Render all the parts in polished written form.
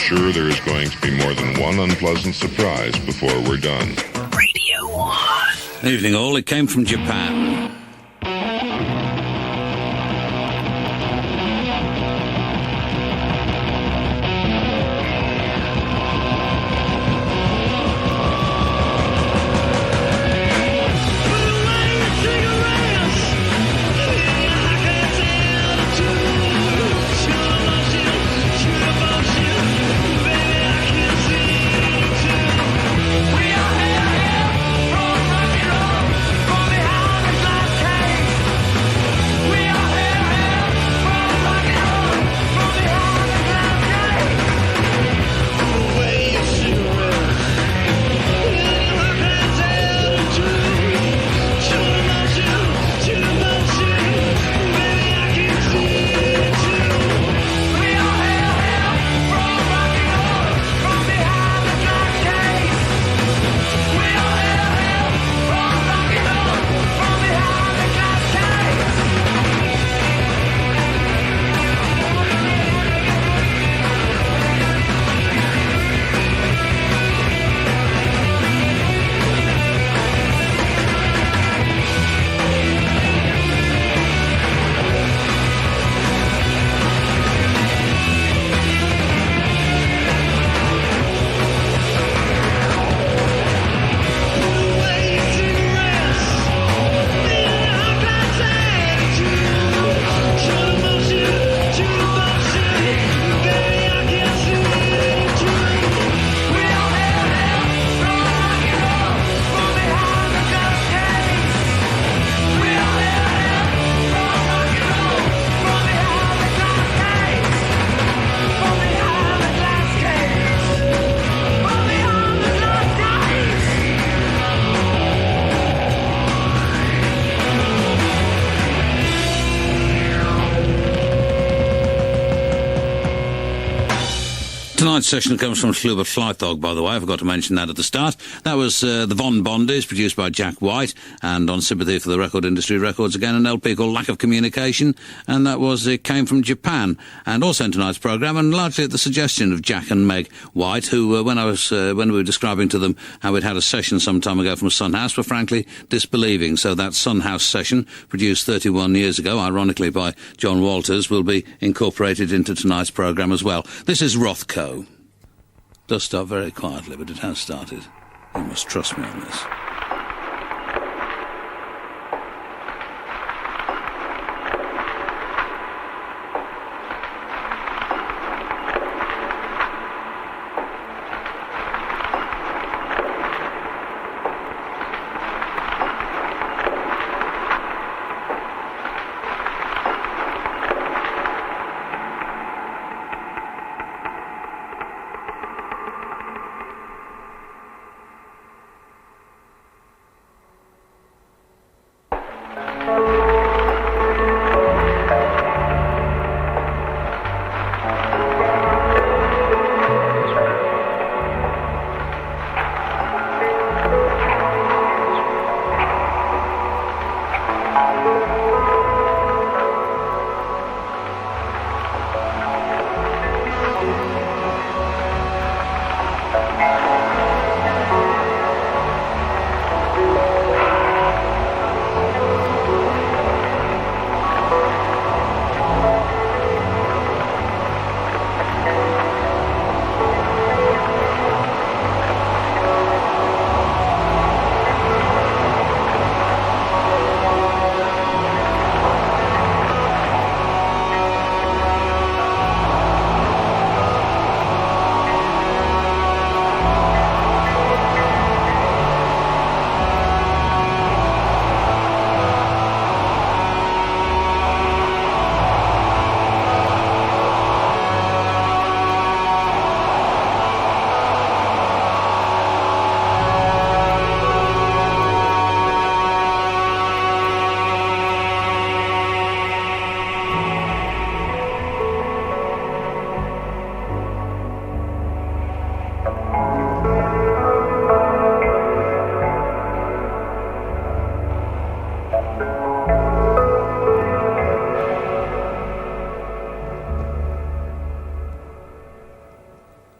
sure there is going to be more than one unpleasant surprise before we're done. Radio 1. Evening all, it came from Japan. Tonight's session comes from Llwybr, by the way. I forgot to mention that at the start. That was the Von Bondies, produced by Jack White, and on Sympathy for the Record Industry Records again, an LP called Lack of Communication, and that was It Came from Japan. And also in tonight's programme, and largely at the suggestion of Jack and Meg White, who, when we were describing to them how we'd had a session some time ago from Sun House, were frankly disbelieving. So that Sun House session, produced 31 years ago, ironically by John Walters, will be incorporated into tonight's programme as well. This is Rothko. Does start very quietly, but it has started. You must trust me on this.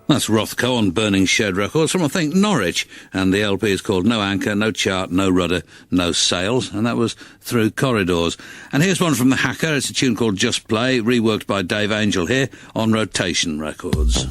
That's Rothko on Burning Shed Records from, I think, Norwich. And the LP is called No Anchor, No Chart, No Rudder, No Sails. And that was Through Corridors. And here's one from The Hacker. It's a tune called Just Play, reworked by Dave Angel here on Rotation Records.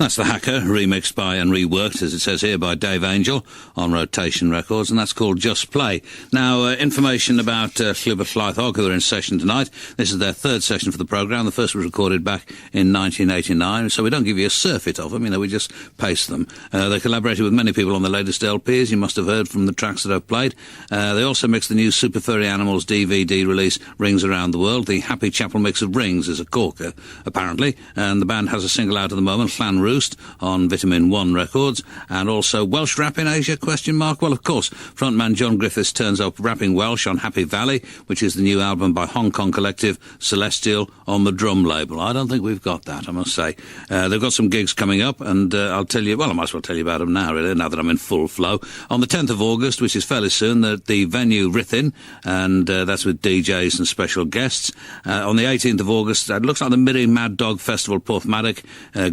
That's The Hacker, remixed by and reworked, as it says here, by Dave Angel on Rotation Records, and that's called Just Play. Now, information about Llwybr Llaethog, who are in session tonight. This is their third session for the programme. The first was recorded back in 1989, so we don't give you a surfeit of them, we just paste them. They collaborated with many people on the latest LPs, you must have heard from the tracks that I've played. They also mixed the new Super Furry Animals DVD release, Rings Around the World. The Happy Chapel mix of Rings is a corker, apparently, and the band has a single out at the moment, Clan Roost, on Vitamin 1 Records, and also Welsh Rap in Asia, ? Well, of course, frontman John Griffiths turns up rapping Welsh on Happy Valley, which is the new album by Hong Kong collective Celestial on the Drum label. I don't think we've got that, I must say. They've got some gigs coming up, and I'll tell you, well, I might as well tell you about them now, really, now that I'm in full flow. On the 10th of August, which is fairly soon, the venue Rithin, and that's with DJs and special guests. On the 18th of August, it looks like the Mirry Mad Dog Festival, Porthmadog,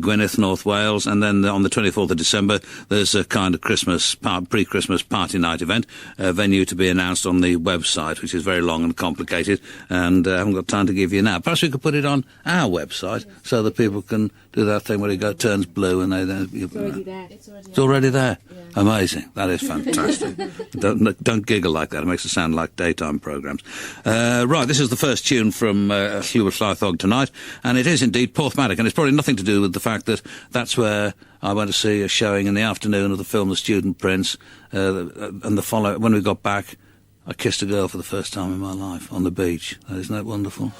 Gwynedd, North Wales, and then on the 24th of December, there's a kind of pre-Christmas party night event, venue to be announced on the website, which is very long and complicated, and I haven't got time to give you now. Perhaps we could put it on our website so that people can do that thing where it turns blue and they... It's already there. It's already there. Yeah. Amazing. That is fantastic. don't giggle like that. It makes it sound like daytime programmes. Right, this is the first tune from Llwybr Llaethog tonight, and it is indeed Porthmadog, and it's probably nothing to do with the fact that that's where I went to see a showing in the afternoon of the film The Student Prince, and when we got back, I kissed a girl for the first time in my life on the beach. Isn't that wonderful?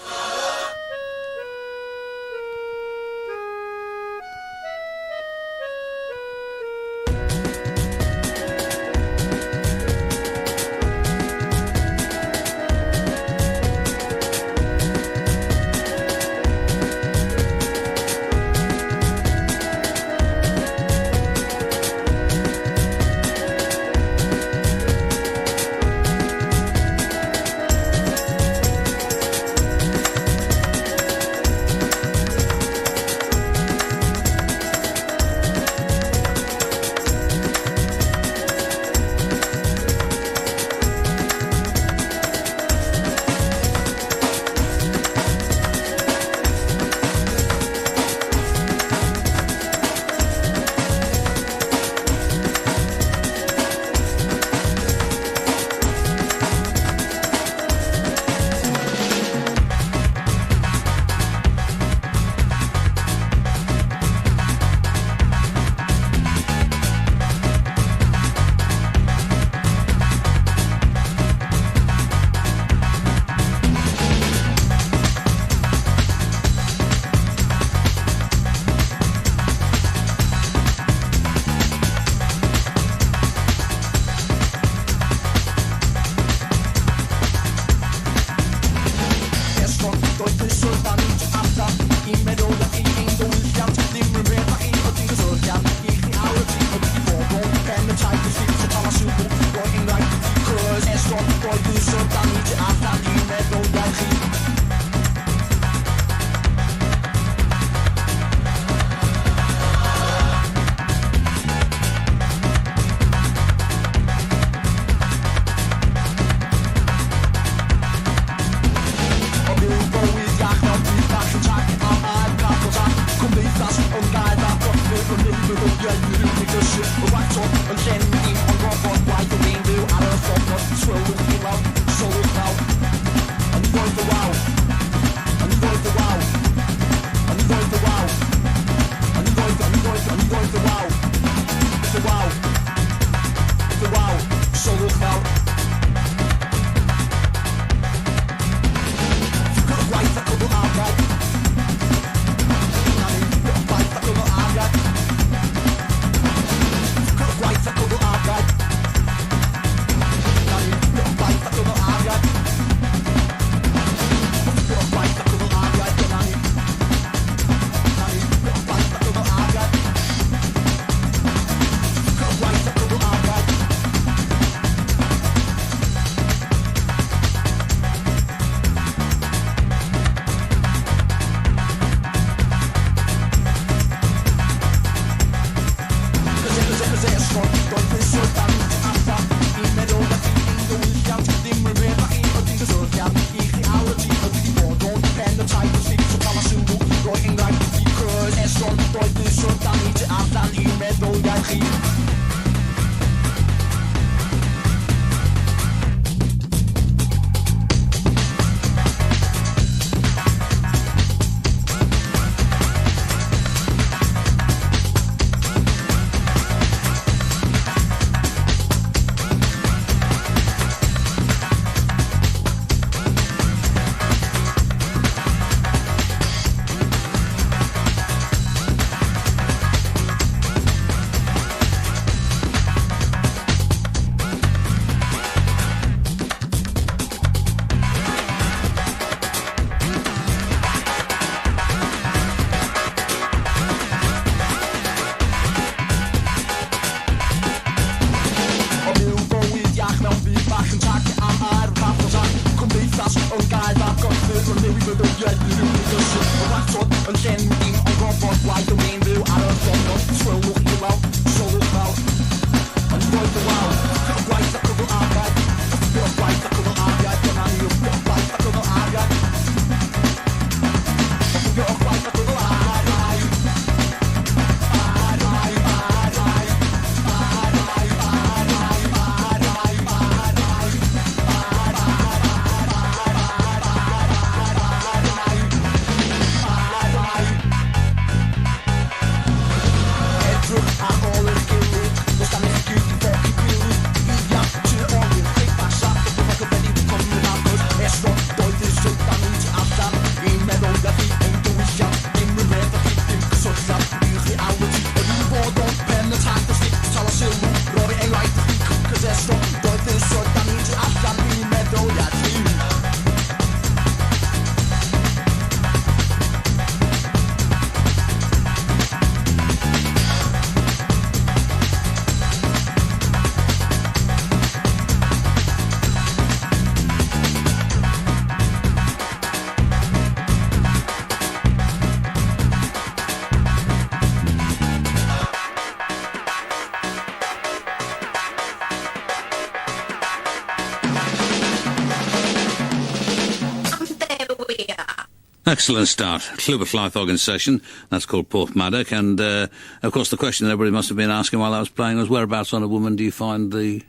Excellent start. Llwybr Llaethog in session. That's called Porthmadog. And, of course, the question everybody must have been asking while I was playing was, whereabouts on a woman do you find the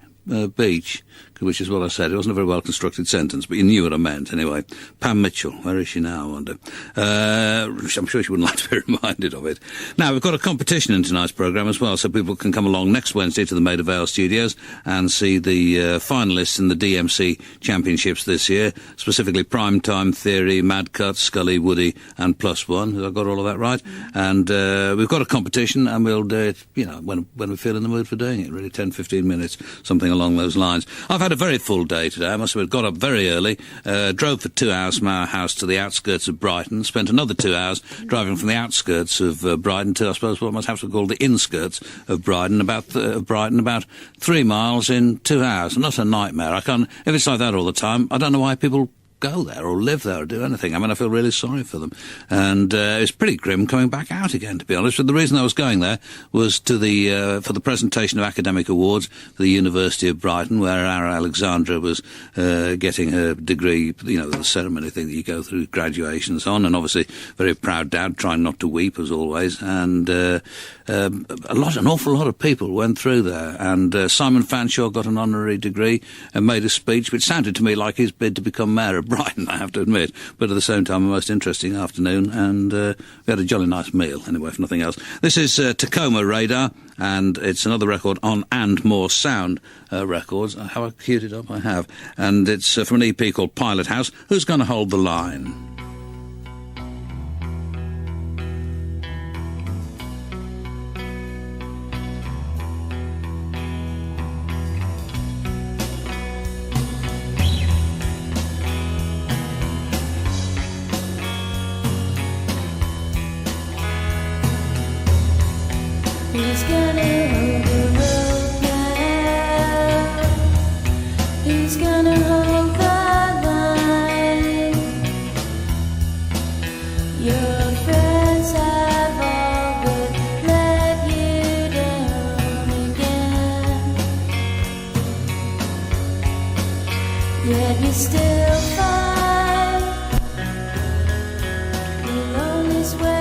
beach? Which is what I said. It wasn't a very well-constructed sentence, but you knew what I meant anyway. Pam Mitchell, where is she now, I wonder? I'm sure she wouldn't like to be reminded of it. Now, we've got a competition in tonight's programme as well, so people can come along next Wednesday to the Maida Vale studios and see the finalists in the DMC Championships this year, specifically Primetime Theory, Mad Cut, Scully, Woody, and Plus One. Have I got all of that right? And we've got a competition, and we'll do it, when we feel in the mood for doing it, really, 10, 15 minutes, something along those lines. I've had a very full day today. I must have got up very early, drove for 2 hours from our house to the outskirts of Brighton, spent another 2 hours driving from the outskirts of Brighton to, I suppose, what I must have to call the inskirts of Brighton, about 3 miles in 2 hours. Not a nightmare. If it's like that all the time, I don't know why people go there or live there or do anything. I mean, I feel really sorry for them. And it's pretty grim coming back out again, to be honest. But the reason I was going there was to for the presentation of academic awards for the University of Brighton, where our Alexandra was getting her degree, the ceremony thing that you go through, graduation and so on. And obviously, very proud dad, trying not to weep as always. And an awful lot of people went through there. And Simon Fanshawe got an honorary degree and made a speech which sounded to me like his bid to become mayor of Brighton, I have to admit, but at the same time a most interesting afternoon, and we had a jolly nice meal anyway, if nothing else. This is Tacoma Radar, and it's another record on And More Sound Records. Have I queued it up? I have. And it's from an EP called Pilot House. Who's going to hold the line? Who's gonna hold the rope now? Who's gonna hold the line? Your friends have all but let you down again. Yet you still find the loneliest way.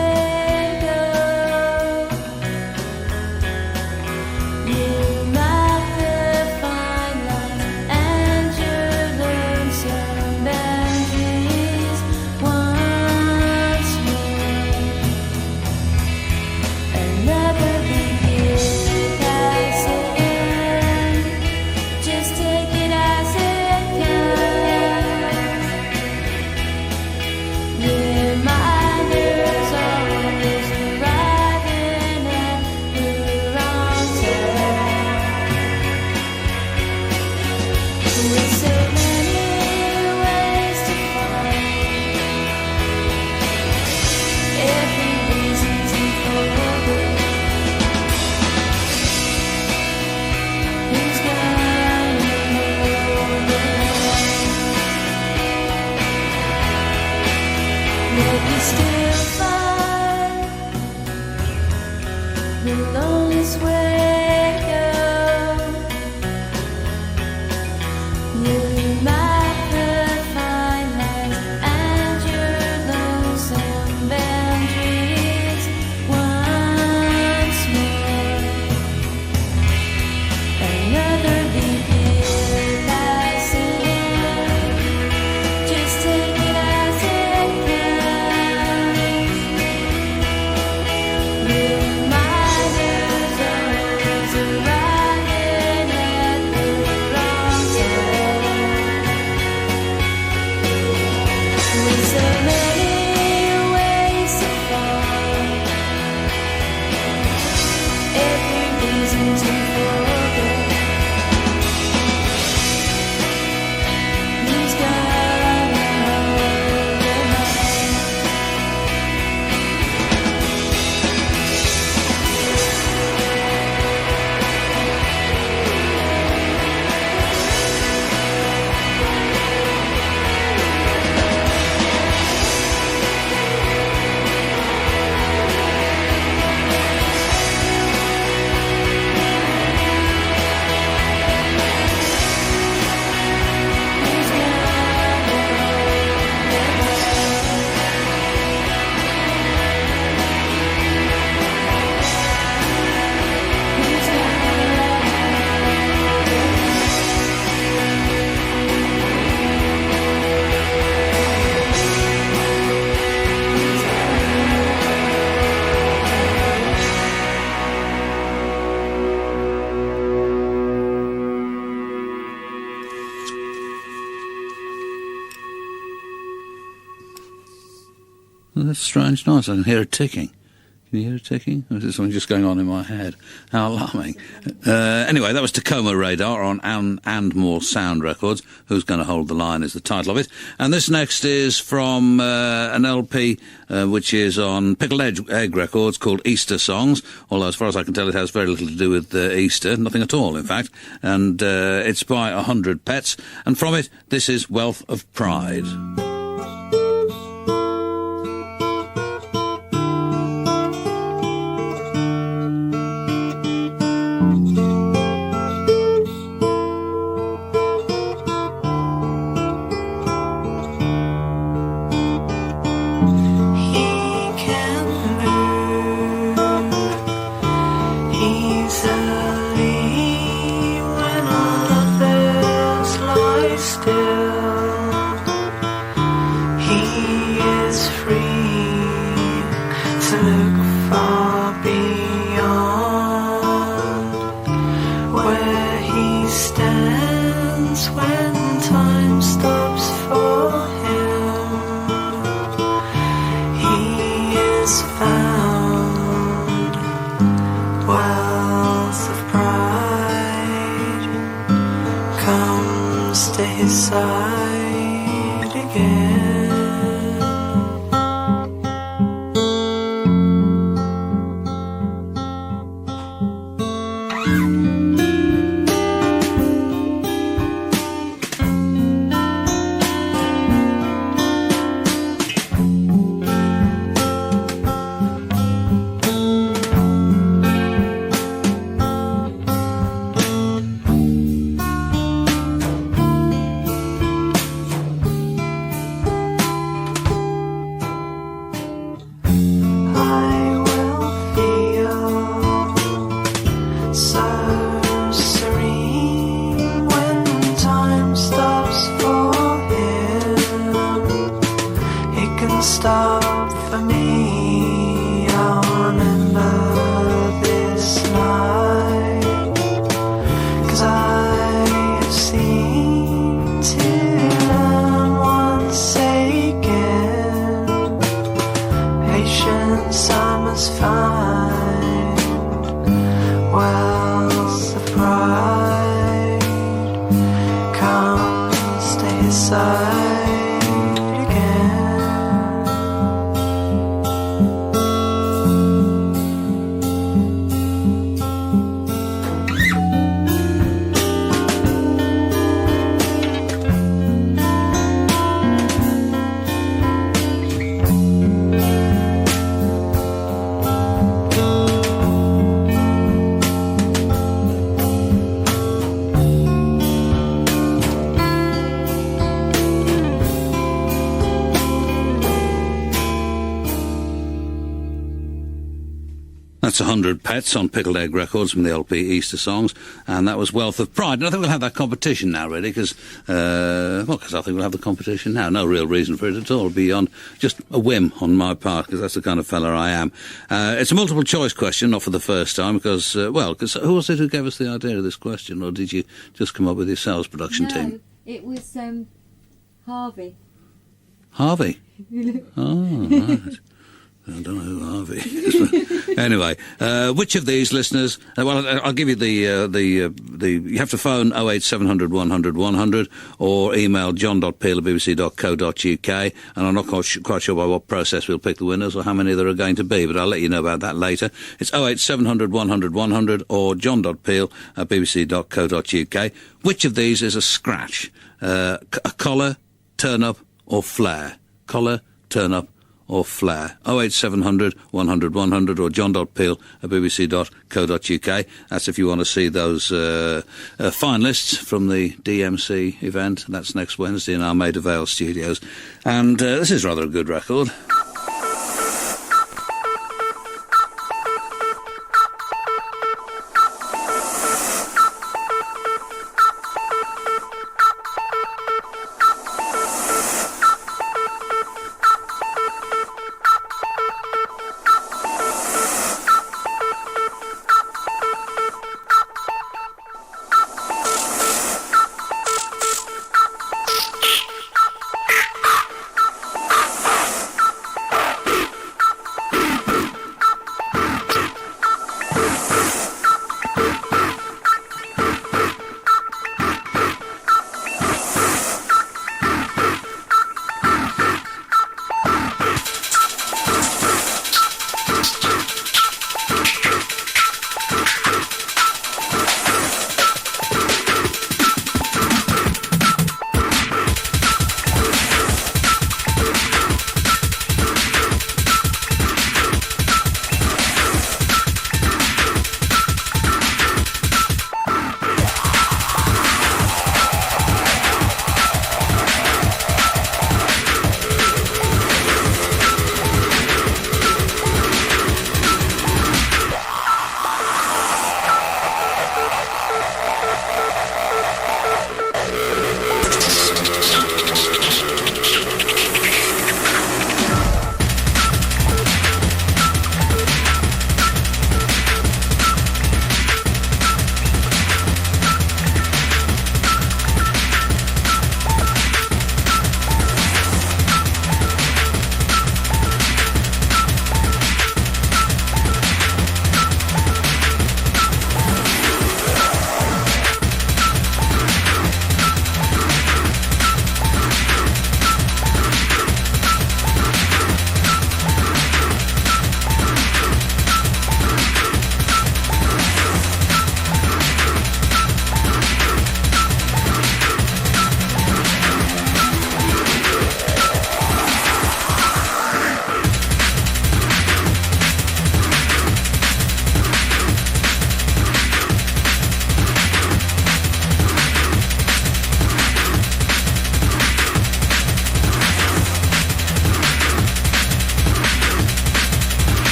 Reminders It's a strange noise. I can hear it ticking. Can you hear it ticking? Or is it something just going on in my head? How alarming. Anyway, that was Tacoma Radar on and More Sound Records. Who's Going to Hold the Line is the title of it. And this next is from an LP which is on Pickled Egg Records called Easter Songs. Although, as far as I can tell, it has very little to do with Easter. Nothing at all, in fact. And it's by 100 Pets. And from it, this is Wealth of Pride. That's 100 Pets on Pickled Egg Records from the LP Easter Songs, and that was Wealth of Pride. And I think we'll have that competition now, really, because I think we'll have the competition now. No real reason for it at all, beyond just a whim on my part, because that's the kind of fella I am. It's a multiple choice question, not for the first time, because who was it who gave us the idea of this question, or did you just come up with yourselves, production team? It was Harvey. Harvey? Oh, right. I don't know who Harvey is. Anyway, which of these listeners... I'll give you you have to phone 08700 100 100 or email john.peel@bbc.co.uk, and I'm not quite sure by what process we'll pick the winners or how many there are going to be, but I'll let you know about that later. It's 08700 100 100 or john.peel@bbc.co.uk. Which of these is a scratch? A collar, turn-up or flare? Collar, turn-up or flare. 08700 100 100 or john.peel@bbc.co.uk. That's if you want to see those finalists from the DMC event. That's next Wednesday in our Maida Vale studios. And this is rather a good record.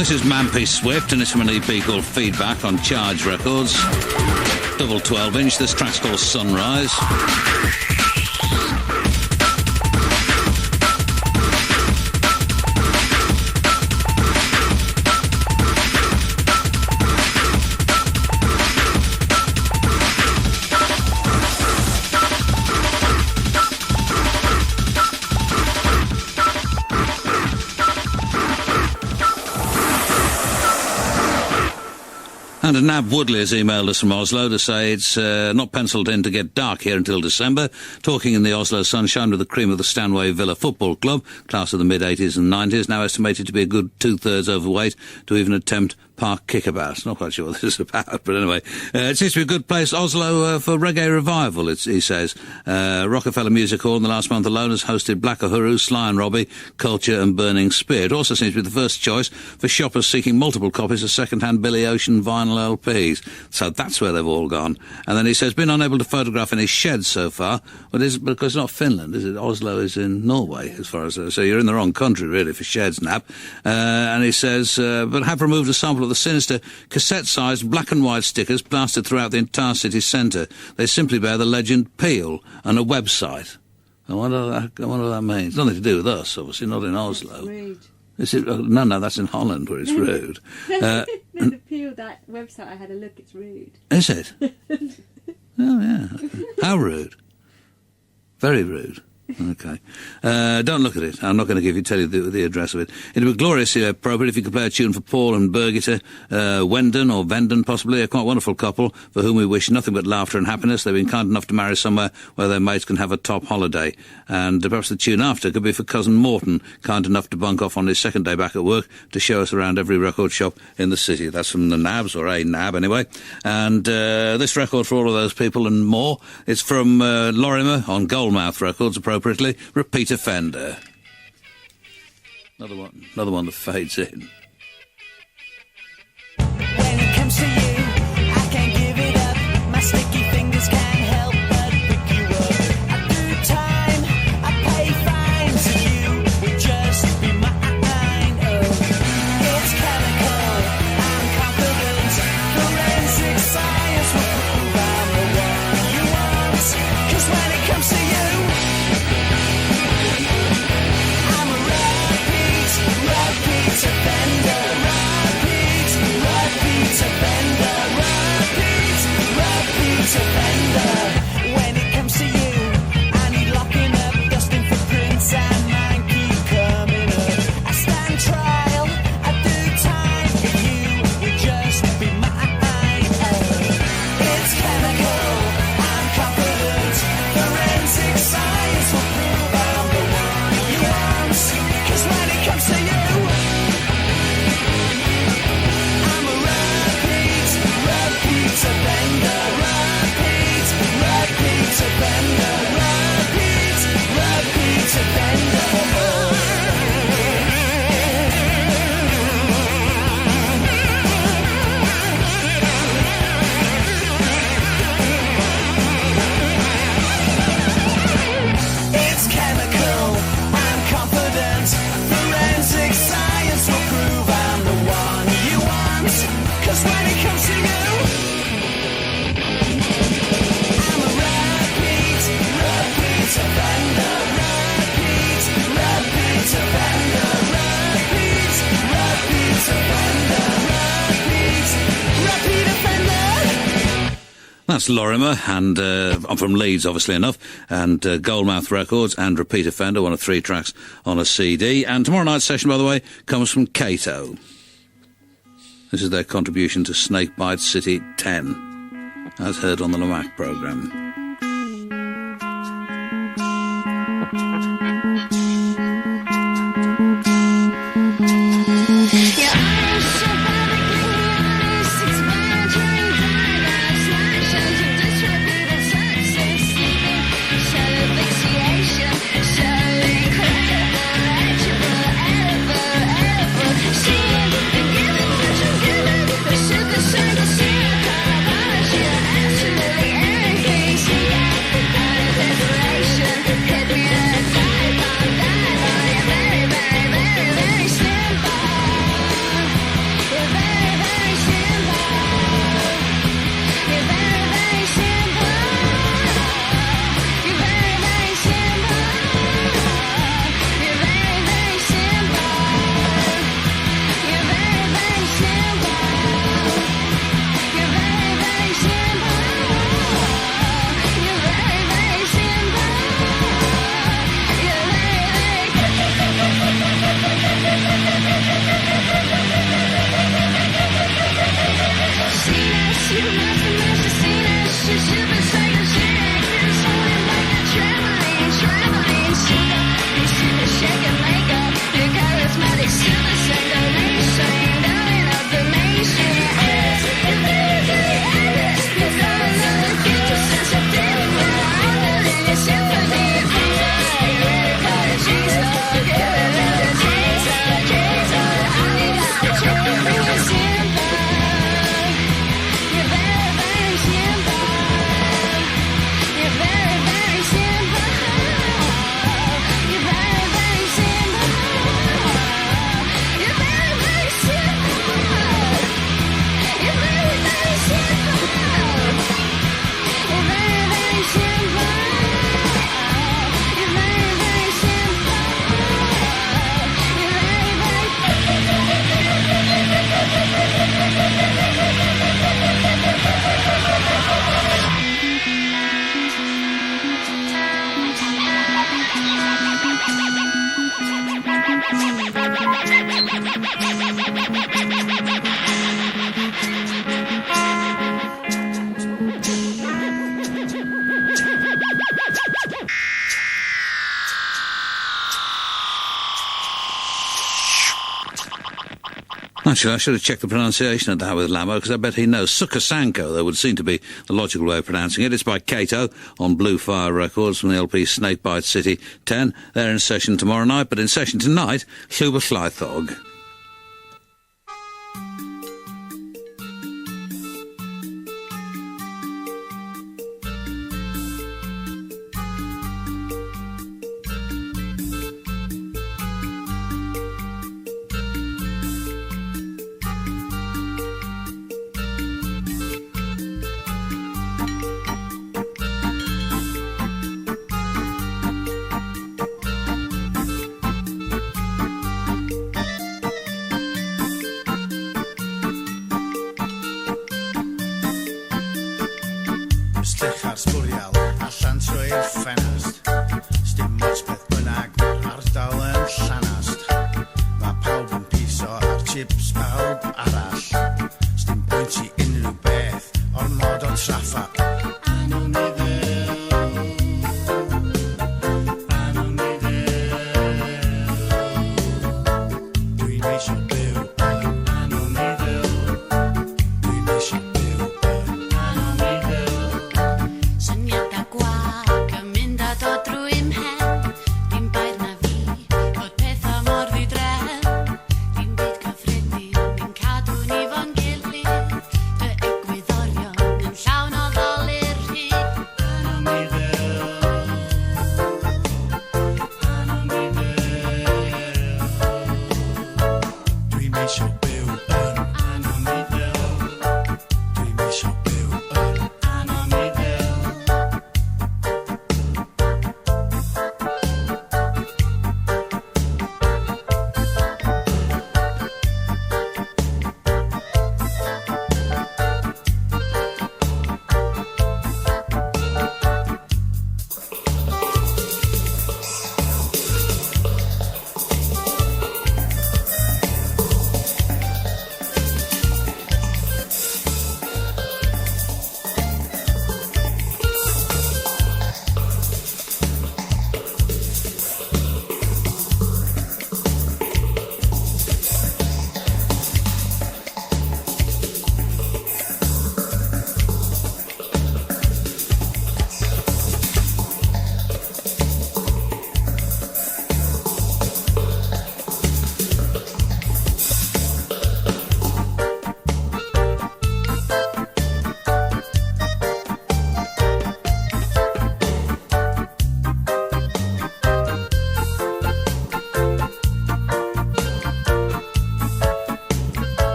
This is Mampy Swift, and it's from an EP called Feedback on Charge Records. Double 12-inch. This track's called Sunrise. And Nab Woodley has emailed us from Oslo to say it's not penciled in to get dark here until December. Talking in the Oslo sunshine with the cream of the Stanway Villa Football Club, class of the mid-80s and 90s, now estimated to be a good 2/3 overweight to even attempt park kickabout. Not quite sure what this is about, but anyway. It seems to be a good place, Oslo, for reggae revival, he says. Rockefeller Music Hall in the last month alone has hosted Black Uhuru, Sly and Robbie, Culture and Burning Spear. It also seems to be the first choice for shoppers seeking multiple copies of second-hand Billy Ocean vinyl LPs. So that's where they've all gone. And then he says, been unable to photograph any sheds so far, but it's because it's not Finland, is it? Oslo is in Norway, as far as... so you're in the wrong country, really, for sheds, Nab. And he says, but have removed a sample of the sinister cassette-sized black and white stickers plastered throughout the entire city centre. They simply bear the legend Peel and a website. I wonder what that means. Nothing to do with us, obviously, not in Oslo. That's rude. Is it? No, that's in Holland where it's rude. No, the Peel, that website, I had a look, it's rude. Is it? Oh, yeah. How rude? Very rude. Okay. Don't look at it. I'm not going to tell you the address of it. It would be gloriously appropriate if you could play a tune for Paul and Birgitta Wenden, or Venden possibly, a quite wonderful couple for whom we wish nothing but laughter and happiness. They've been kind enough to marry somewhere where their mates can have a top holiday. And perhaps the tune after could be for cousin Morton, kind enough to bunk off on his second day back at work to show us around every record shop in the city. That's from the Nabs, or a Nab anyway. And this record for all of those people and more, it's from Lorimer on Goldmouth Records, appropriately, Repeat Offender. Another one that fades in. When it comes to you, I can't give it up. My sticky fingers can't help but pick you up. I do time, I pay fines, and you would just be mine. Oh, it's chemical, I'm confident. Forensic science will prove I'm the one you want. 'Cause when it comes to you, I'm a repeat offender. Repeat offender. Repeat offender. When it comes to you, I need locking up, dusting footprints, and mine keep coming up. I stand trial, I do time, if you would just be mine. It's chemical, I'm confident. Forensic science will prove I'm the one you want. 'Cause when it comes to you, I'm a repeat offender. Repeat offender. Repeat offender. It's chemical, I'm confident. Forensic science will prove I'm the one you want. 'Cause when it comes to you, I'm a repeat offender. Repeat offender. Repeat offender. Repeat offender. That's Lorimer, and I'm from Leeds, obviously enough, and Goldmouth Records and Repeat Offender, one of 3 tracks on a CD. And tomorrow night's session, by the way, comes from Cato. This is their contribution to Snakebite City 10, as heard on the Lamac programme. Absolutely everything. Actually, I should have checked the pronunciation of that with Lamo, because I bet he knows. Sukasanko, that would seem to be the logical way of pronouncing it. It's by Kato on Blue Fire Records from the LP Snakebite City 10. They're in session tomorrow night, but in session tonight, Llwybr Llaethog. Llechar sbwriel allan trwy'r ffenast. Sdim ots beth bynnag, mae'r ardal yn llanast. Mae pawb yn piso ar chips pawb arall. Sdim pwynt i unrhyw beth, ormod o traffa. Dwi'n eisio byw yn anoniddyl. Dwi'n eisio byw yn anoniddyl. Syniadau gwag yn mynd a dod drwy mhen. Dim baid na fi fod pethau mor ddidren. Dim byd cyffredin yn cadw ni fo'n gilydd. Dy egwyddorion yn llawn o ddolir hyd. Anoniddyl. Dwi'n eisio byw yn anoniddyl. Dwi'n eisio byw yn anoniddyl.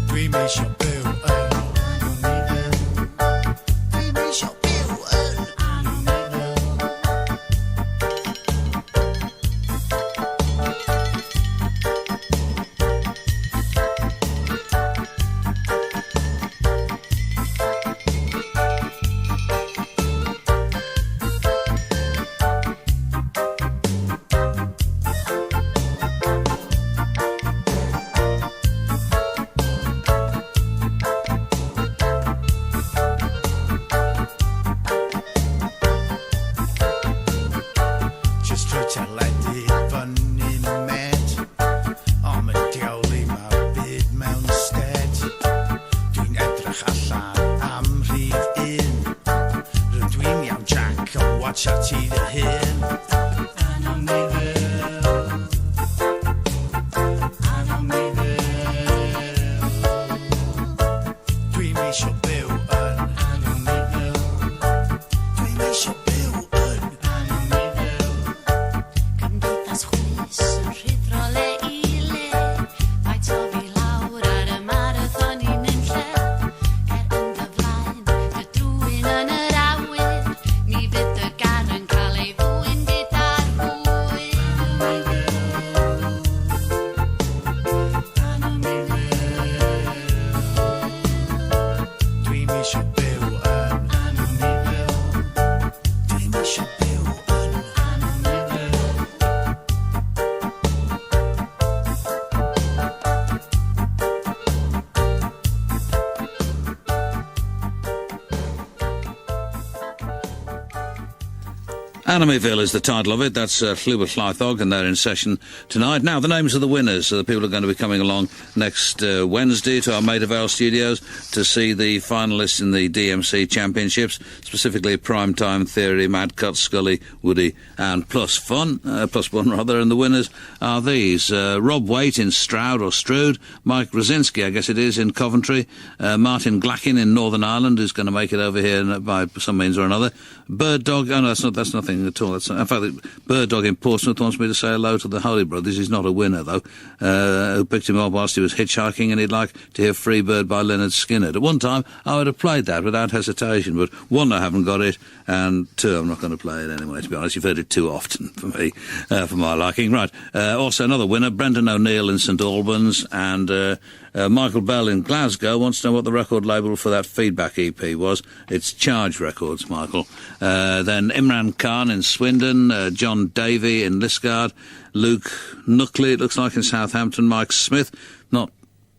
Dwi'n eisio byw yn anoniddyl. Dwi'n eisio byw yn anoniddyl. Just trwy teledu fyny'n med. O, mae diawlu ma byd mewn sted. Dwi'n edrych allan am rhif 1. Rydw dwi'n iawn Jack, o watch ar ti dy hun. Anoniddyl. Anoniddyl. Dwi'n eisio byw yn anoniddyl. Dwi'n eisio byw yn anoniddyl. Cymdeithas chwys yn rhydro le i le. Faint isio byw yn anonifil. Dim isio byw yn anonifil. Animeville is the title of it. That's Llwybr Llaethog, and they're in session tonight. Now, the names of the winners. So the people are going to be coming along next Wednesday to our Maida Vale studios to see the finalists in the DMC Championships, specifically Primetime Theory, Mad Cut, Scully, Woody, and Plus One. And the winners are these. Rob Waite in Stroud or Stroud, Mike Rosinski, I guess it is, in Coventry, Martin Glackin in Northern Ireland, who's going to make it over here by some means or another. Bird Dog, oh no, that's nothing at all. In fact, Bird Dog in Portsmouth wants me to say hello to the Holy Brothers. He's not a winner, though, who picked him up whilst he was hitchhiking, and he'd like to hear Free Bird by Leonard Skinner. At one time, I would have played that without hesitation, but one, I haven't got it, and two, I'm not going to play it anyway, to be honest. You've heard it too often for me, for my liking. Right, also another winner, Brendan O'Neill in St Albans, and Michael Bell in Glasgow wants to know what the record label for that Feedback EP was. It's Charge Records, Michael. Then Imran Khan in Swindon, John Davey in Liskeard, Luke Nuckley, it looks like, in Southampton, Mike Smith, not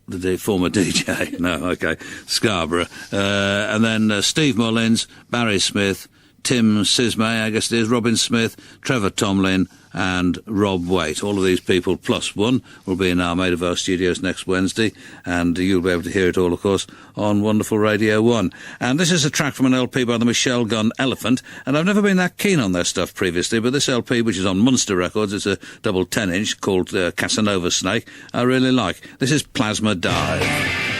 the former DJ, no, okay, Scarborough, and then Steve Mullins, Barry Smith, Tim Sismay, I guess it is, Robin Smith, Trevor Tomlin, and Rob Waite. All of these people, plus one, will be in our Maida Vale studios next Wednesday, and you'll be able to hear it all, of course, on Wonderful Radio 1. And this is a track from an LP by the Michelle Gunn Elephant, and I've never been that keen on their stuff previously, but this LP, which is on Munster Records, it's a double 10-inch called Casanova Snake, I really like. This is Plasma Dive.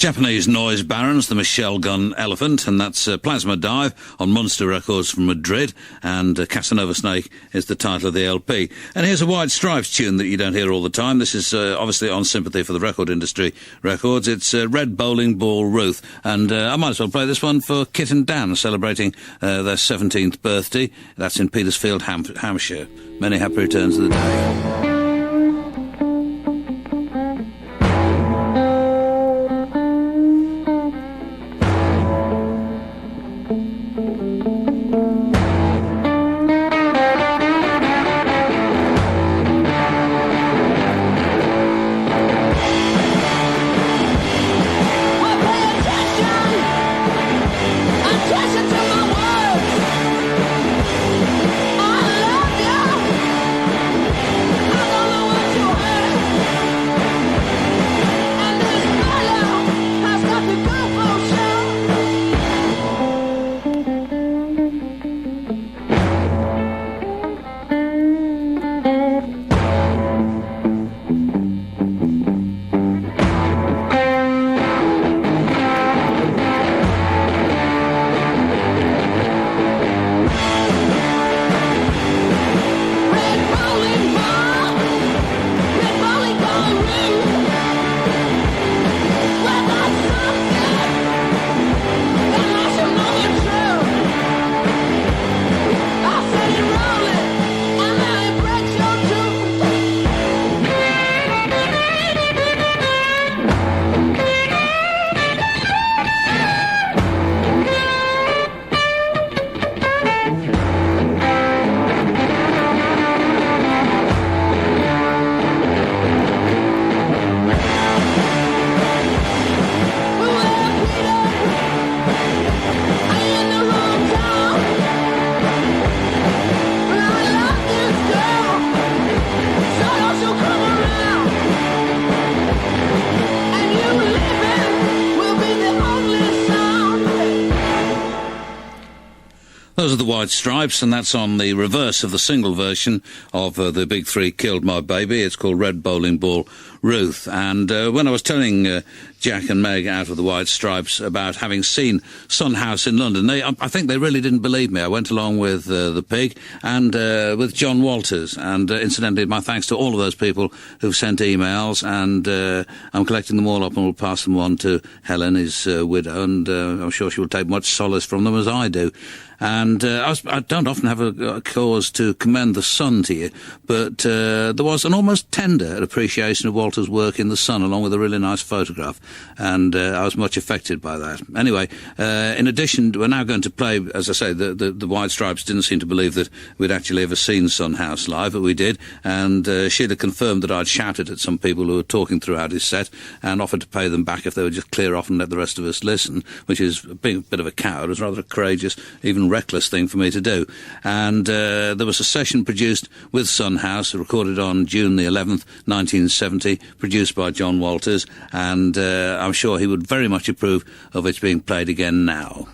Japanese noise barons, the Michelle Gun Elephant, and that's Plasma Dive on Munster Records from Madrid, and Casanova Snake is the title of the LP. And here's a White Stripes tune that you don't hear all the time. This is obviously on Sympathy for the Record Industry Records. It's Red Bowling Ball Ruth, and I might as well play this one for Kit and Dan, celebrating their 17th birthday. That's in Petersfield, Hampshire. Many happy returns of the day. Those are the White Stripes, and that's on the reverse of the single version of the Big Three Killed My Baby. It's called Red Bowling Ball Ruth. And when I was telling Jack and Meg out of the White Stripes about having seen Son House in London, I think they really didn't believe me. I went along with the Pig and with John Walters. And incidentally, my thanks to all of those people who've sent emails, and I'm collecting them all up and will pass them on to Helen, his widow, and I'm sure she will take much solace from them, as I do. And I don't often have a cause to commend the Sun to you, but there was an almost tender appreciation of Walter's work in the Sun, along with a really nice photograph, and I was much affected by that. Anyway, in addition, we're now going to play, as I say, the White Stripes didn't seem to believe that we'd actually ever seen Son House live, but we did, and Sheila confirmed that I'd shouted at some people who were talking throughout his set and offered to pay them back if they would just clear off and let the rest of us listen, which is being a bit of a coward. It was rather a courageous, even reckless thing for me to do. And there was a session produced with Son House, recorded on June the 11th, 1970, produced by John Walters, and I'm sure he would very much approve of it being played again now.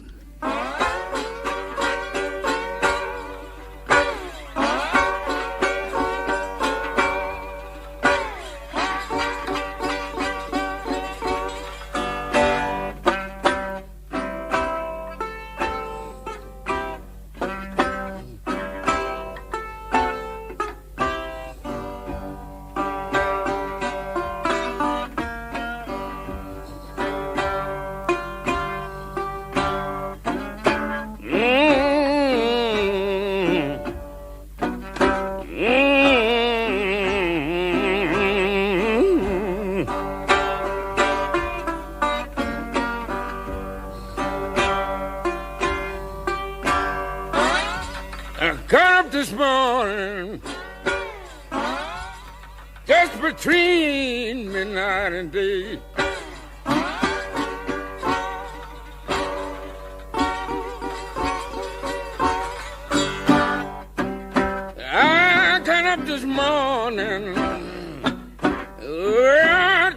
Got up this morning, just between midnight and day. I got up this morning,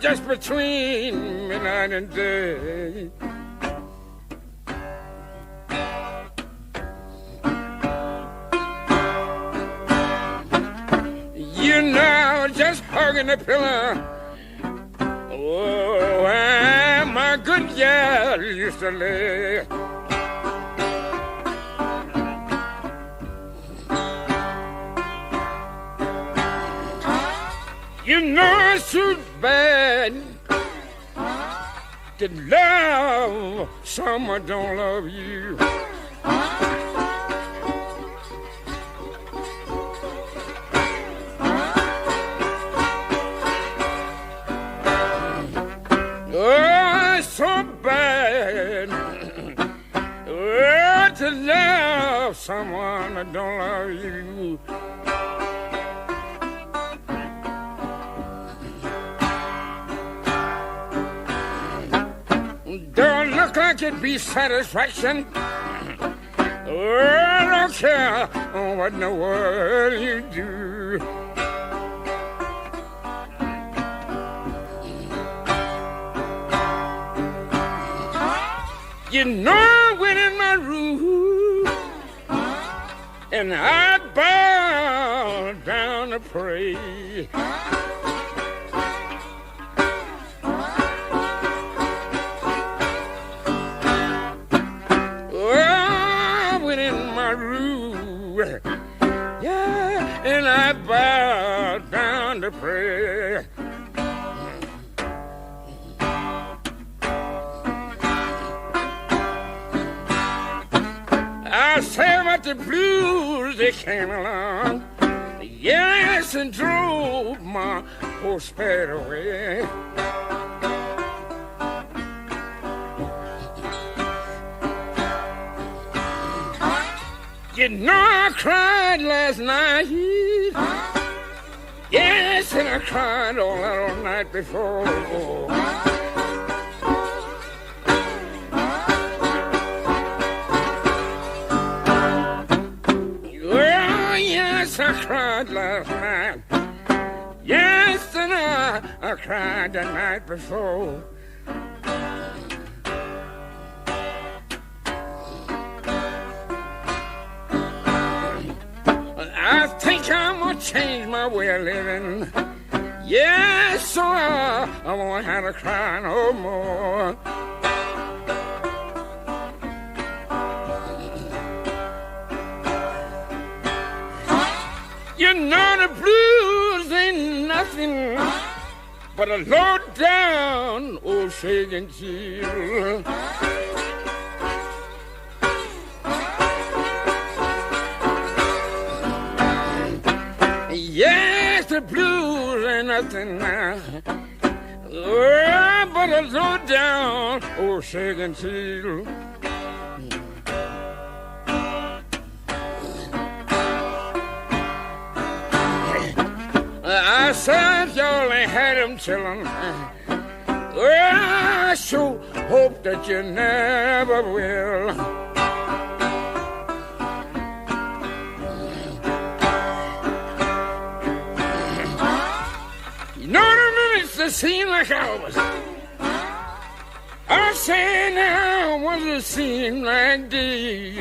just between midnight and day. You know, just hugging the pillow. Oh, my good good gal used to lay. You know it's too bad to love someone don't love you. Oh, it's so bad to love someone that don't love you. Don't look like it'd be satisfaction. Oh, I don't care what in the world you do. You know I went in my room and I bowed down to pray. Yeah, and I bowed down to pray. I say about the blues, they came along. Yes, and drove my poor spirit away. You know I cried last night. Yes, and I cried all night before. Well, yes, I cried last night. Yes, and I cried the night before. I think I'm gonna change my way of living. Yes, so I won't have to cry no more. You know the blues ain't nothing but a low down old shaking chill. Yes, the blues ain't nothing now, but a low down old shaking chill. I said y'all ain't had them chillin'. Well, I sure hope that you never will. No, it seemed like hours. I say now, what does it seem like days?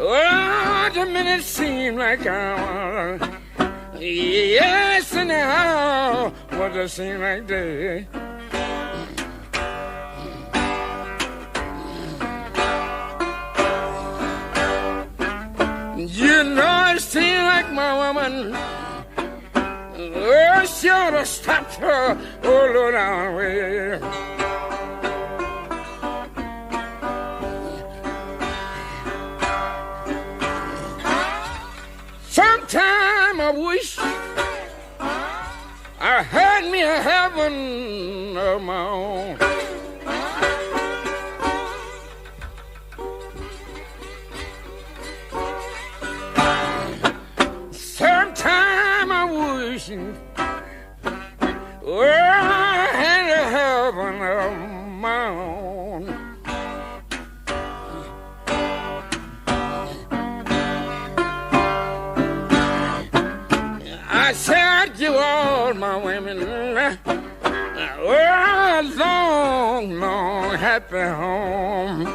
Oh, the minutes seem like hours. Yes, and now, what does it seem like days? You know it seems like my woman, oh, she ought to stop her low down way. Sometime I wish I had me a heaven of my own. Sometime I wish, well, I had a heaven of my own. I said I'd give all my women, well, a long, long happy home.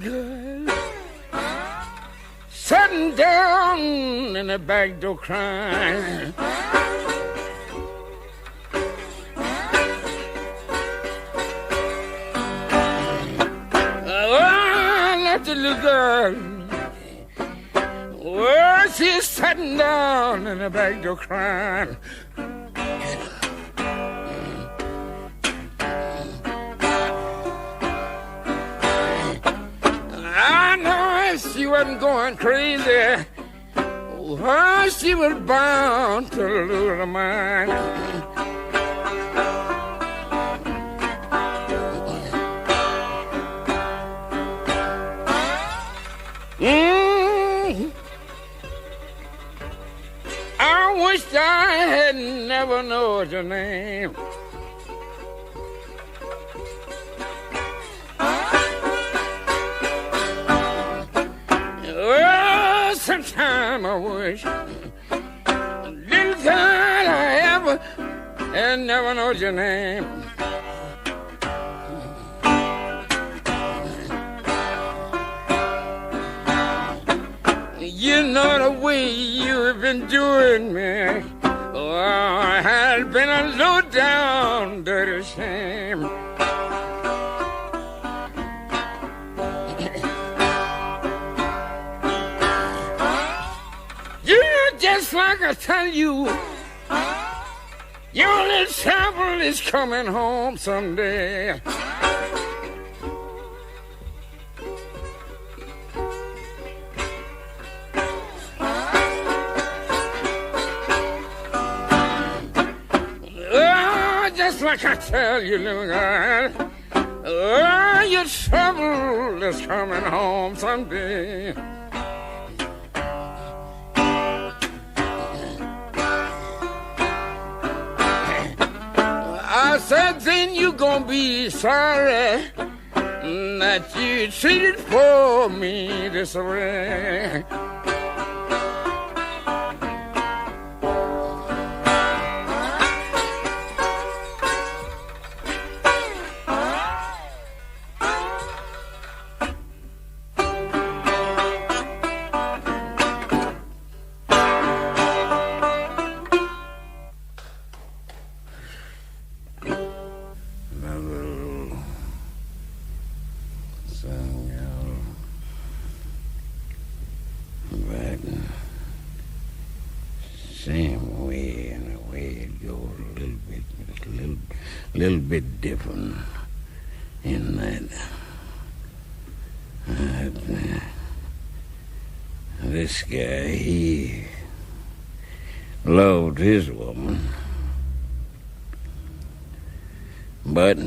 girl sitting down in the back door crying. Let the little girl, oh, she's sitting down in the back door crying. I know if she wasn't going crazy, oh, she was bound to lose her mind. I wish I had never known your name. Oh, sometime I wish, little girl, I ever had never known your name. You know the way you've been doing me. Oh, I had been a low down, dirty shame. You know, just like I tell you, your little trouble is coming home someday. Just like I tell you, little girl, oh, your trouble is coming home someday. I said, then you gonna be sorry that you treated for me this way. Same way, and the way it goes a little bit different in that this guy, he loved his woman, but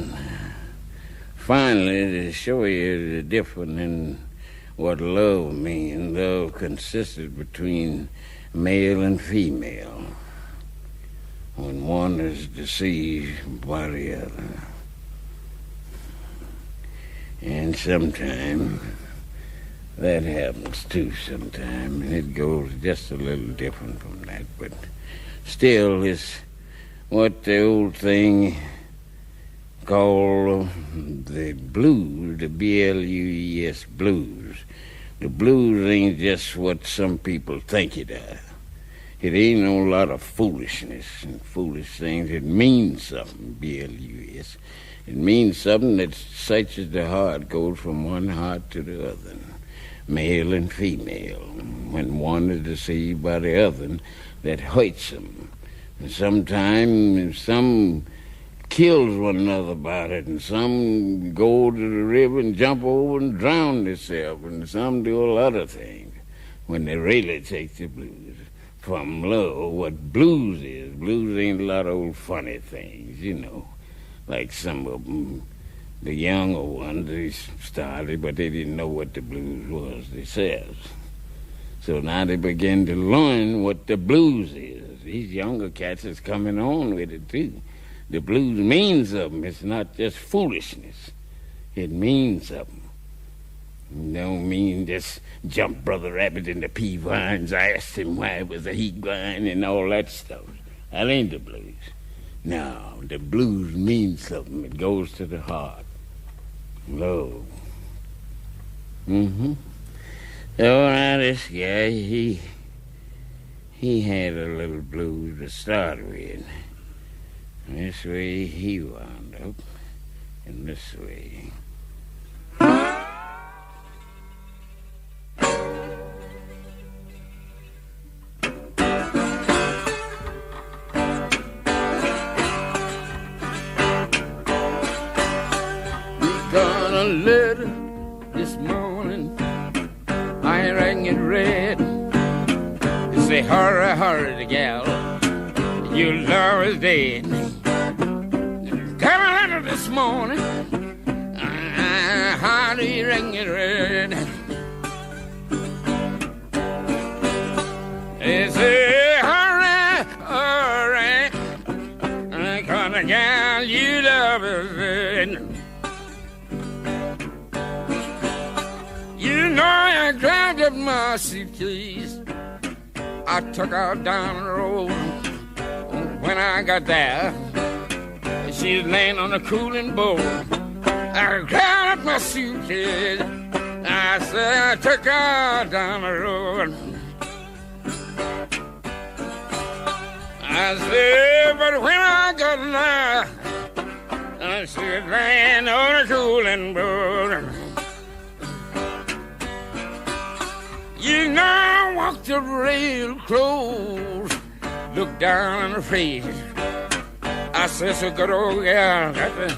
finally, to show you the difference in what love means, love consisted between male and female, when one is deceived by the other. And sometimes that happens too sometimes, and it goes just a little different from that, but still it's what the old thing called the blues, the B-L-U-E-S blues. The blues ain't just what some people think it is. It ain't no lot of foolishness and foolish things. It means something, B-L-U-S. It means something that touches the heart, goes from one heart to the other, male and female. When one is deceived by the other, that hurts them. And sometimes some kills one another about it, and some go to the river and jump over and drown themselves, and some do a lot of things when they really take the blues from love. What blues is, blues ain't a lot of old funny things, you know, like some of them, the younger ones, they started, but they didn't know what the blues was themselves. So now they begin to learn what the blues is. These younger cats is coming on with it too. The blues means something. It's not just foolishness. It means something. It don't mean just jump Brother Rabbit in the pea vines. I asked him why was he grind and all that stuff. That ain't the blues. No, the blues means something. It goes to the heart. Love. Mm-hmm. So now this guy, he had a little blues to start with. This way he wound up, and this way. Got a letter this morning, I rang it red. It say, hurry, hurry, gal, your love is dead. Got a letter this morning, I rang it red. It say, hurry, hurry, cause the gal you love is dead. You know, I grabbed up my suitcase, I took her down the road. When I got there, she was laying on a cooling board. I grabbed up my suitcase, I said I took her down the road. I said, but when I got there, she was laying on a cooling board. You know, I walked up real close, looked down on her face. I said, so good old gal, got to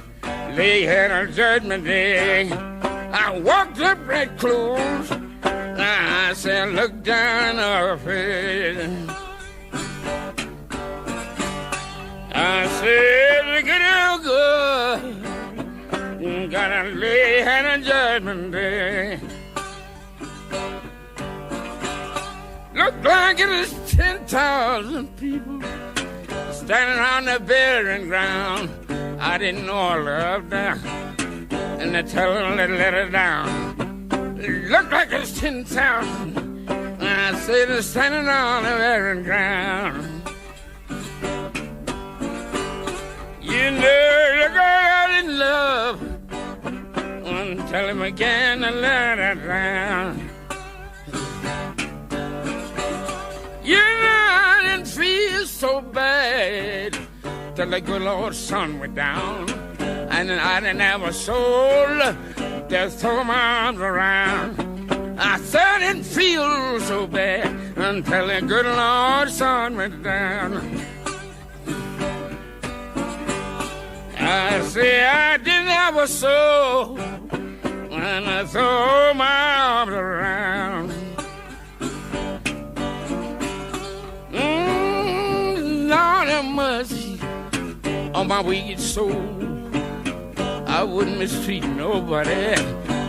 lay here on Judgment Day. I walked up right close, I said, look down on her face. I said, good old girl, gotta lay here on Judgment Day. Looked like it was 10,000 people standing on the burying ground. I didn't know I loved her, and they tell her to let her down. It looked like it was 10,000. I said they're standing on the burying ground. You know the girl in love, and tell him again to let her down. You know, I didn't feel so bad till the good Lord's sun went down. And I didn't have a soul to throw my arms around. I said I didn't feel so bad until the good Lord's sun went down. I said I didn't have a soul when I throw my arms around. Lord have mercy on my wicked soul. I wouldn't mistreat nobody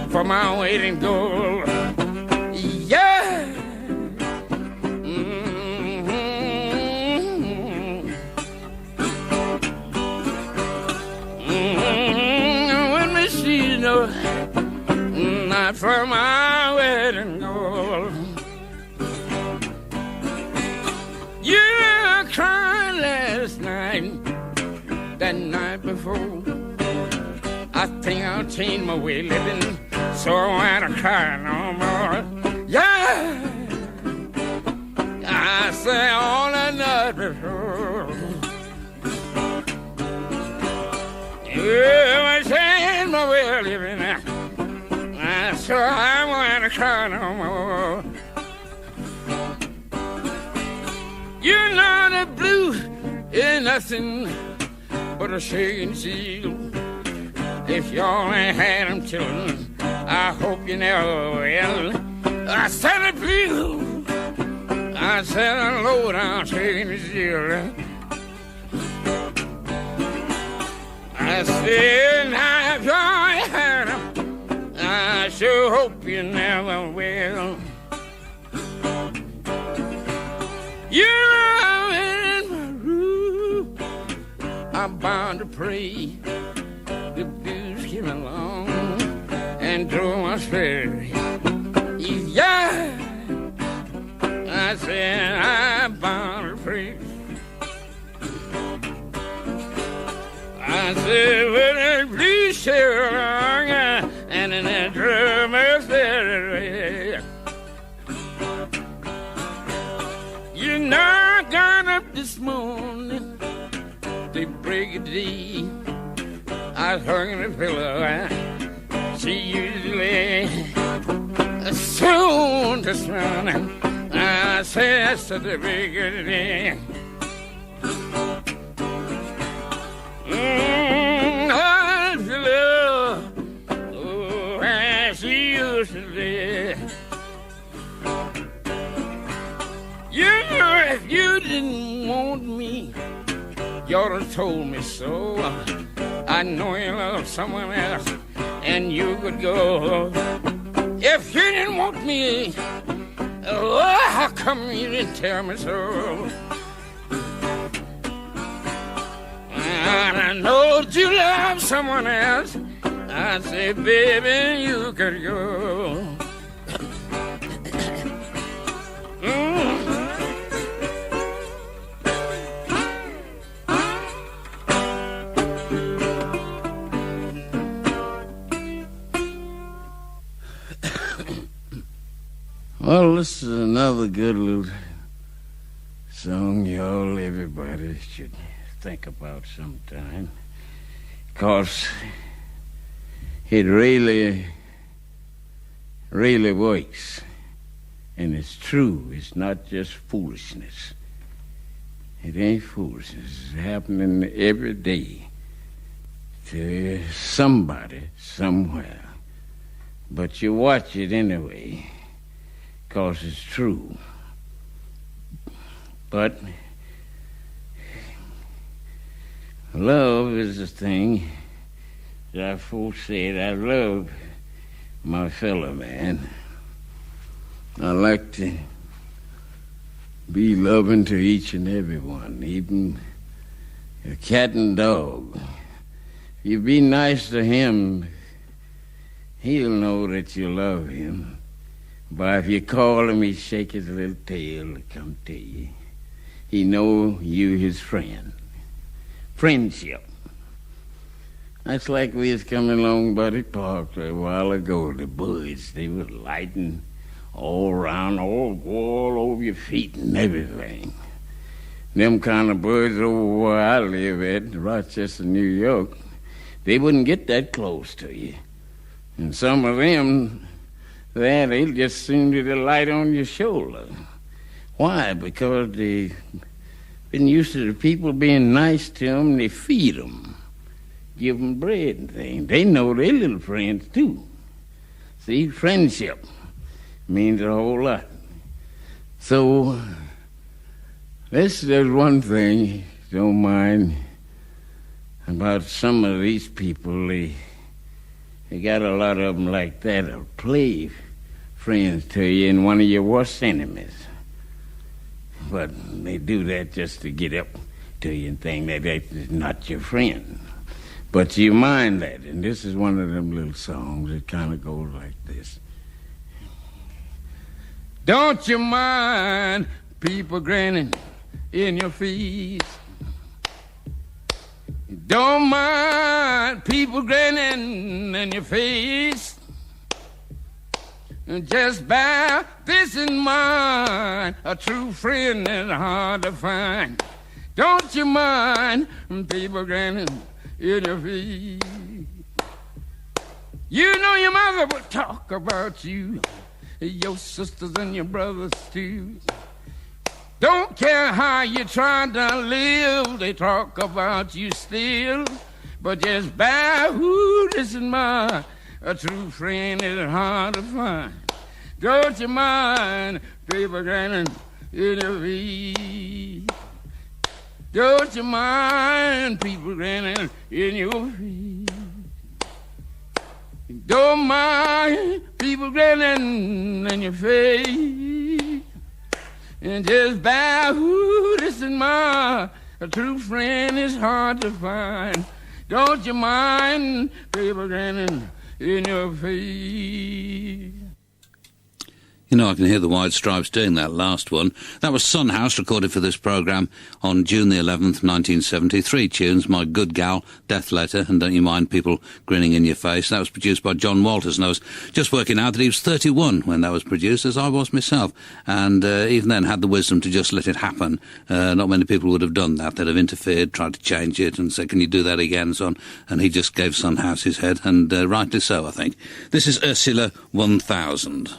for my weight in gold. Yeah. I wouldn't mistreat nobody, not for my weight in gold. You were crying last night, that night before. I think I'll change my way of living, so I won't cry no more. Yeah, I say all the night before. Yeah, I change my way of living, so I won't cry no more. You know the blues is nothing but a shaking seal. If y'all ain't had them children, I hope you never will. I said the blues, I said a low down shaking seal. I said now if y'all ain't had them, I sure hope you never will. You're in my room, I'm bound to pray. The blues came along and drove my spirit. Yeah, I said I'm bound to pray. I said, well, the blues came along and then they drove my spirit. morning, the break of day, I was hugging a pillow. She usually soon this morning, I says to the break of day. I feel oh, as she used to be. If you didn't want me, you'd have told me so. I know you love someone else, and you could go. If you didn't want me, oh, how come you didn't tell me so? And I know that you love someone else. I say, baby, you could go. Well, this is another good little song y'all, everybody should think about sometime. 'Cause it really, really works. And it's true. It's not just foolishness. It ain't foolishness. It's happening every day to somebody, somewhere. But you watch it anyway. 'Cause it's true. But love is the thing that I've folks said. I love my fellow man. I like to be loving to each and every one, even a cat and dog. If you be nice to him, he'll know that you love him. But if you call him, he shake his little tail to come to you. He know you his friend. Friendship. That's like we was coming along Buddy Park a while ago. The birds, they were lighting all around, all over your feet and everything. Them kind of birds over where I live at, Rochester, New York, they wouldn't get that close to you. And some of them, they'll just seem to light on your shoulder. Why? Because they've been used to the people being nice to them. They feed them, give them bread and things. They know their little friends too. See, friendship means a whole lot. So there's one thing, don't mind, about some of these people. They got a lot of them like that that'll play friends to you and one of your worst enemies. But they do that just to get up to you and think that that's not your friend. But you mind that, and this is one of them little songs that kind of goes like this. Don't you mind people grinning in your face? Don't mind people grinning in your face. Just bear this in mind, a true friend is hard to find. Don't you mind people grinning in your face? You know your mother would talk about you, your sisters and your brothers too. Don't care how you try to live, they talk about you still. But just bear this in mind, a true friend is hard to find. Don't you mind people grinning in your face? Don't you mind people grinning in your face? Don't mind people grinning in your face. And just bear this in mind, a true friend is hard to find. Don't you mind people grinning in your face? You know, I can hear the White Stripes doing that last one. That was Son House, recorded for this programme on June the 11th, 1973. Tunes, My Good Gal, Death Letter, and Don't You Mind People Grinning in Your Face. That was produced by John Walters, and I was just working out that he was 31 when that was produced, as I was myself, and even then had the wisdom to just let it happen. Not many people would have done that. They'd have interfered, tried to change it, and said, can you do that again, and so on. And he just gave Son House his head, and rightly so, I think. This is Ursula 1000.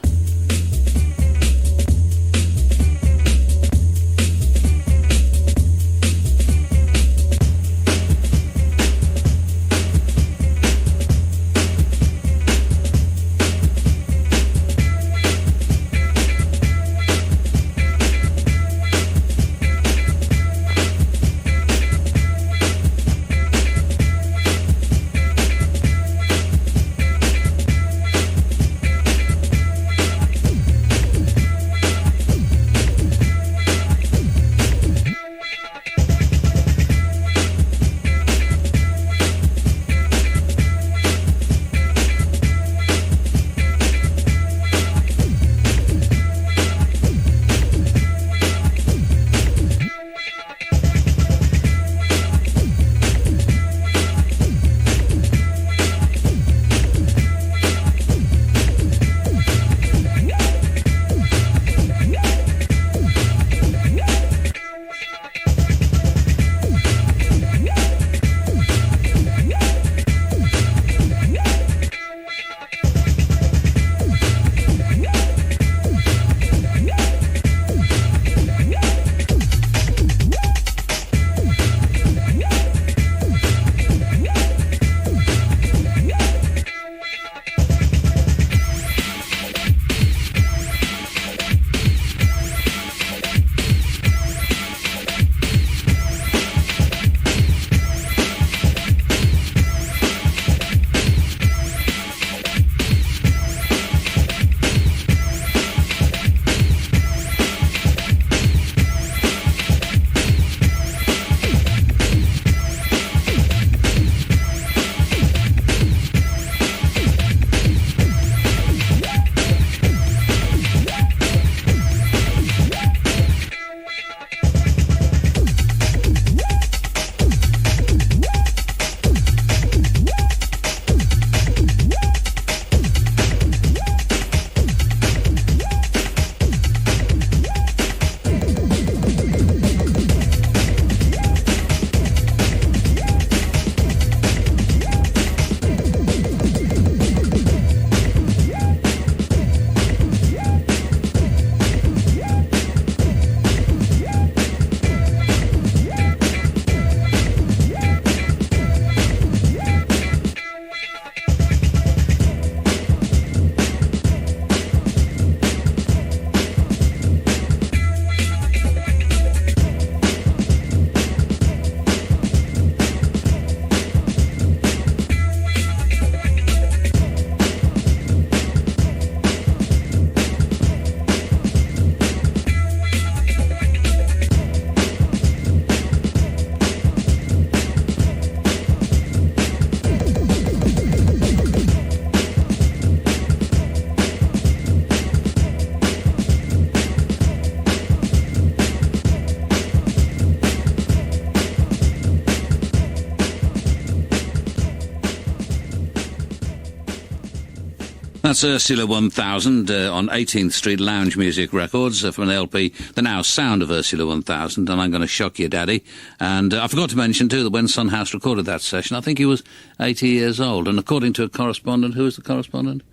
That's Ursula 1000 on 18th Street Lounge Music Records from an LP, The Now Sound of Ursula 1000, and I'm going to shock you, Daddy. And I forgot to mention, too, that when Son House recorded that session, I think he was 80 years old. And according to a correspondent, who was the correspondent?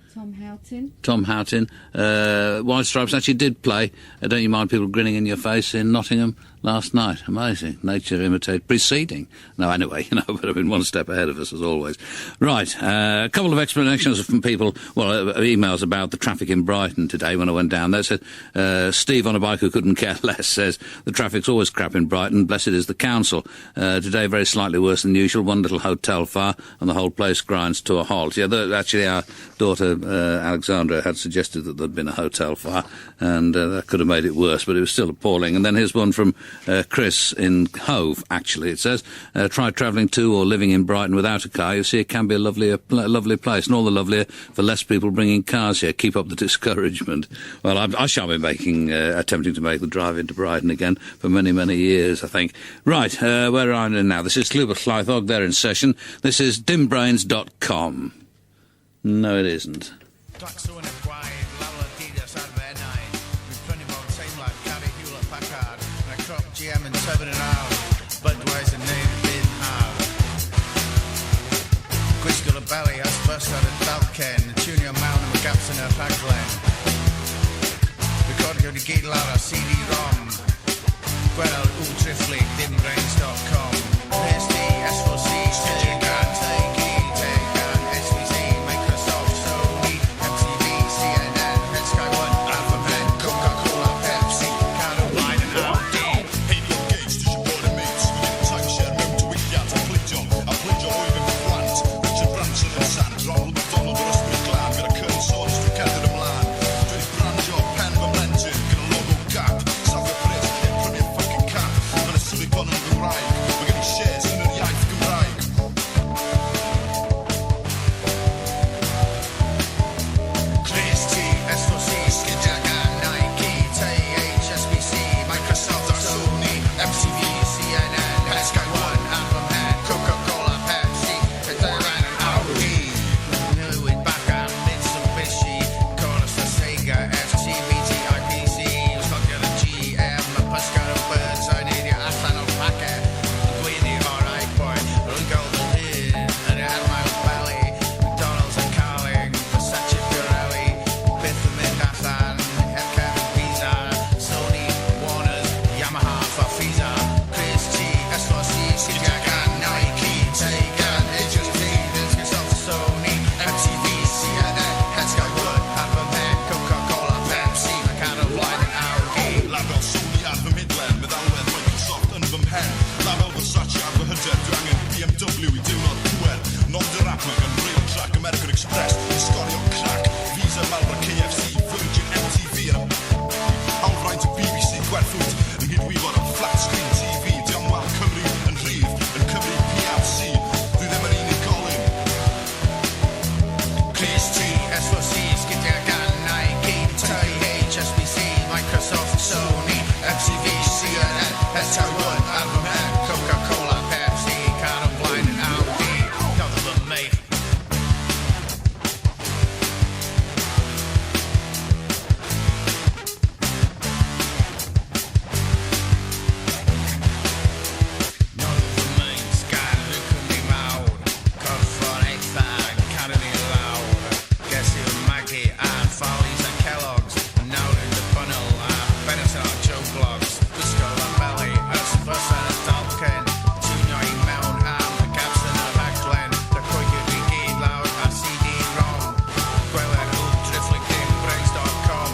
Tom Houghton. White Stripes actually did play Don't You Mind People Grinning in Your Face in Nottingham last night. Amazing. Nature imitate preceding. No, anyway, but I've been one step ahead of us, as always. Right, a couple of explanations from people, emails about the traffic in Brighton today when I went down there. Said, Steve on a bike who couldn't care less says, the traffic's always crap in Brighton, blessed is the council. Today, very slightly worse than usual, one little hotel fire, and the whole place grinds to a halt. Yeah, actually, our daughter, Alexandra, had suggested that there'd been a hotel fire, and that could have made it worse, but it was still appalling. And then here's one from Chris in Hove, actually, it says. Try travelling to or living in Brighton without a car. You see, it can be a lovely place, and all the lovelier for less people bringing cars here. Keep up the discouragement. Well, I shall be attempting to make the drive into Brighton again for many, many years, I think. Right, where are I now? This is Llwybr Llaethog, they're in session. This is dimbrains.com. No, it isn't. Glaxo and Acquired, Lala Adidas, Advernine. With plenty more time like Carrie Hewlett Packard, and a crop GM and 7 and out. Budweiser name bin hard. Gwisgola Belly has burst out of Dalken, the Junior Mount and the gaps in her raglen. Recording on the Gate Lara CD-ROM. Gwell Ultraflick, dimbrains.com. PSD, S4C, Stigan, Tegan, SVC, Microsoft, Sony, MTV, CNN, Red Sky One, Alphabet, Coca-Cola, Pepsi, Caroline and Audi. Hey, Bill Gates, does your boy mates? We get a timeshare motorweekend. I played John Llwybr with Grant, Richard Branson and Sand, Ronald McDonald, Russ McGlan, got a Colonel Saunders to Canada Milan. Dweud brand job, pen fy mlentyn, gyda logo gap, safio pres, neu premier fucking cap. Mae'n y silicon yn Gymraeg, mae gen i shares yn yr iaith Gymraeg. Chris T, S4C, Skidjagan, Nike, HSBC, Microsoft, Sony, MTV, CNN, Red Sky One, Alphabet, Coca-Cola, Pepsi, Caroline and Audi. Llwybr, Bacan, Mitsubishi, Chorus, Sega, FTBT, IPC, Ysgogion y GM, y pysgar o birds, I need you allan o'r packet. Gwyni, alright boy, rwy'n golden hyn, yn yr Ermail Belly, McDonald's and Carling, Versace Pirelli, byth yn mynd allan, heb Kevin Visa, Sony, Warners, Yamaha, Farfisa, Chris G, S4C, Skidjagan, Nike, Tegan, HSB, Microsoft, Sony, MTV, CNN, Red Sky One, Alphabet, Coca-Cola, Pepsi, Caroline and Audi. Label Sony ar fy midlen, meddalwedd Microsoft yn fy mhen. Label Versace ar fy hyder, dwi angen BMW i diwrnod pwer. Nod y rap mae gan Rail Track, American Express, Sgorio Crack, Visa, Malbra, KFC, Virgin, MTV, a hawlfraint y BBC, gwerthwt, yng Nghydwybod am flat screen TV, diom wal Cymru yn rhydd, yn Cymru PLC, dwi ddim yn unigolyn. Chris T, S4C, Skidjagan, Nike, HSBC, Microsoft, Sony, MTV, CNN, Red Sky One, Alphabet, Coca-Cola, Pepsi, Caroline and Audi. God of them, mate. None of the mains, gan look at me mawr. Corffor Eithag, Caroni Lawr. Gessi o Maggie and Follies and Kellogg's. And now in the funnel, Benetton or Joe Blogs. Gwisgola Belly, Ysbys and Dalken. Junior i mewn am y gaps yn y rhaglen. The coegyd i gyd lawr ar CD-ROM. Gwelen Ultraflick, dimbrains.com.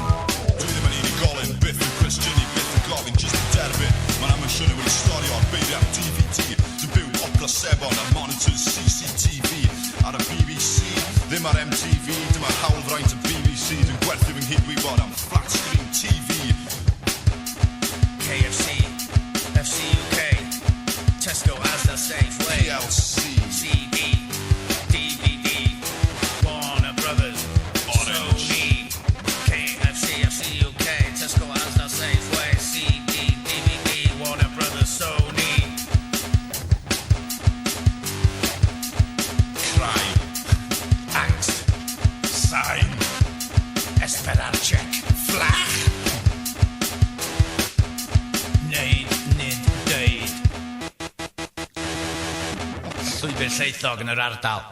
Dwi ddim yn unigolyn, byth yn cwestiynu, byth yn gofyn, just yn derbyn. Mae'n am yn siŵr wedi stori o'r beiri am DVD. Dwi'n byw opera sebon a monitors CCTV ar y BBC. Ddim ar MTV, dyma'r hawlfraint y BBC. Dwi'n gwerthu fy nghydwybod am flat screen TV. KFC, FC UK, Tesco, Asda, Safeway, PLC, CD, DVD, Warner Brothers, Sony, KFC, FC UK, Tesco, Asda, Safeway, CD, DVD, Warner Brothers, Sony. crime, Angst, sign, Esperarchek, Flach. Neud, nid, deud. Llwybr Llaethog yn yr ardal.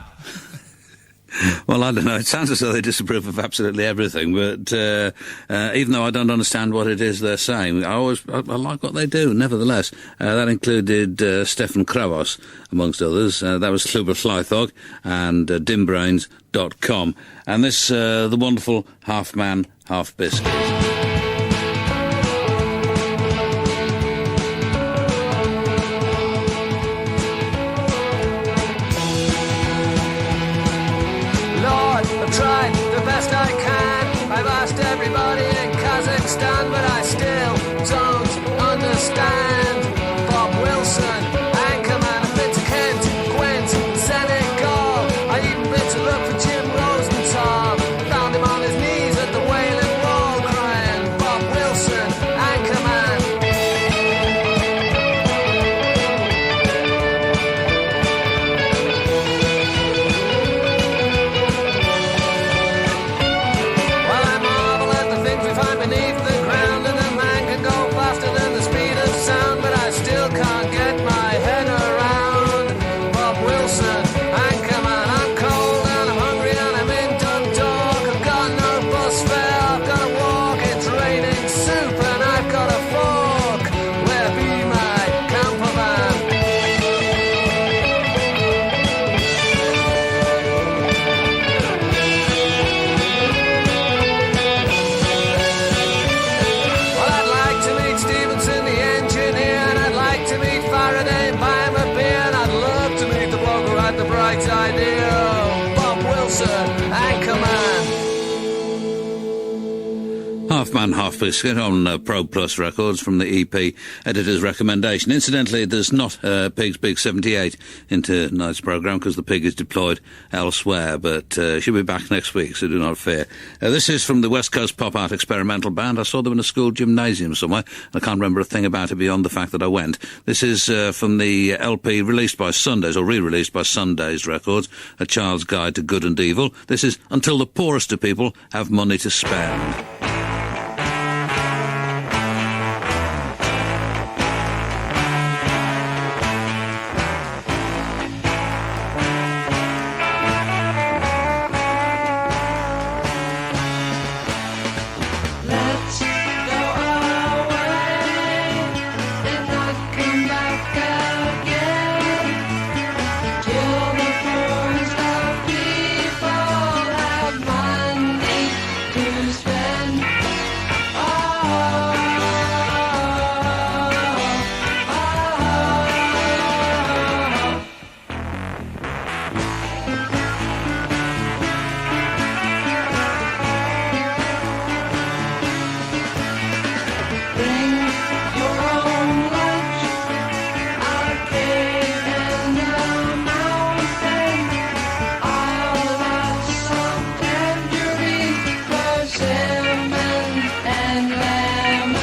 Well, I don't know. It sounds as though they disapprove of absolutely everything, but even though I don't understand what it is they're saying, I like what they do, nevertheless. That included Stefan Kravos, amongst others. That was Llwybr Llaethog and dimbrains.com. And this, the wonderful Half Man, Half Biscuit. Tried the best I can. I've asked everybody in Kazakhstan, but I still don't understand. beneath the ground, and a man can go faster than the speed of sound, but I still can't get my head around. Bob Wilson, Anchorman, I'm cold and I'm hungry and I'm in Dundalk. I've got no bus fare, I've got to walk, it's raining soup and I've got a fork. Where be my camper van? Well, I'd like to meet Stevenson, the engineer, and I'd like to meet Faraday and buy him a beer, and I'd love to meet the bloke who had the bright idea. Bob Wilson, Anchorman. Half Man, Half Biscuit on Pro Plus Records from the EP editor's recommendation. Incidentally, there's not Pig's Big 78 into tonight's programme because the pig is deployed elsewhere, but she'll be back next week, so do not fear. This is from the West Coast Pop Art Experimental Band. I saw them in a school gymnasium somewhere, and I can't remember a thing about it beyond the fact that I went. This is from the LP released by Sundays, or re-released by Sundays Records, A Child's Guide to Good and Evil. This is Until the Poorest of People Have Money to Spend. Let's go away and not come back again till the poorest of people have money to spend. Bring your own lunch, our cave in the mountain. I'll have some tangerine, persimmon and lemon.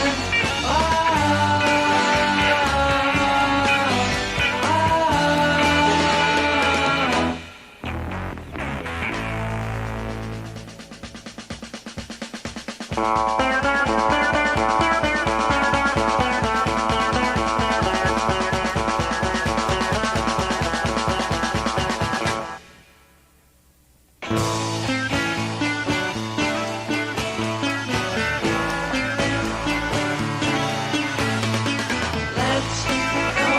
Let's go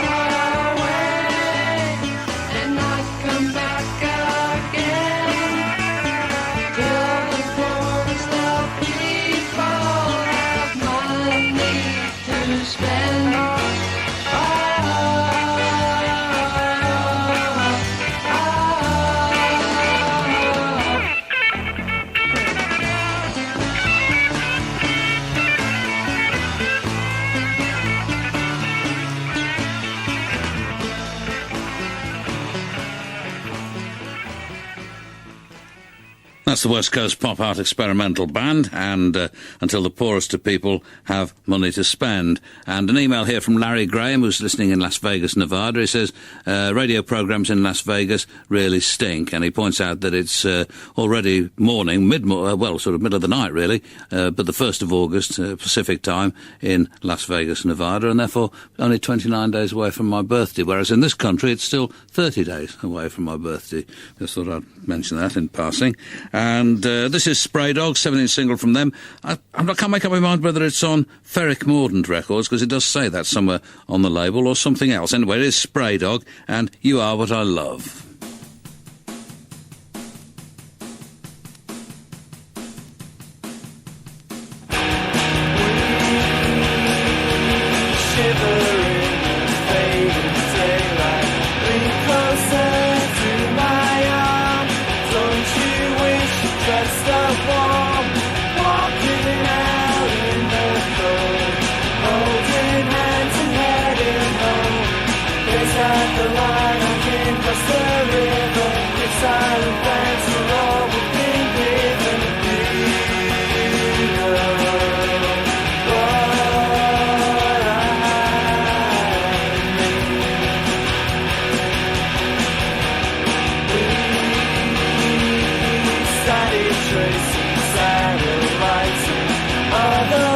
away and not come back again till the poorest of people have money to spend. That's the West Coast Pop Art Experimental Band, and Until the Poorest of People Have Money to Spend. And an email here from Larry Graham, who's listening in Las Vegas, Nevada. He says, radio programmes in Las Vegas really stink, and he points out that it's already morning, sort of middle of the night, really, but the 1st of August, Pacific time, in Las Vegas, Nevada, and therefore only 29 days away from my birthday, whereas in this country it's still 30 days away from my birthday. Just thought I'd mention that in passing. And this is Spray Dog, 17th single from them. I can't make up my mind whether it's on Ferric Mordaunt Records, because it does say that somewhere on the label, or something else. Anyway, it is Spray Dog, and You Are What I Love.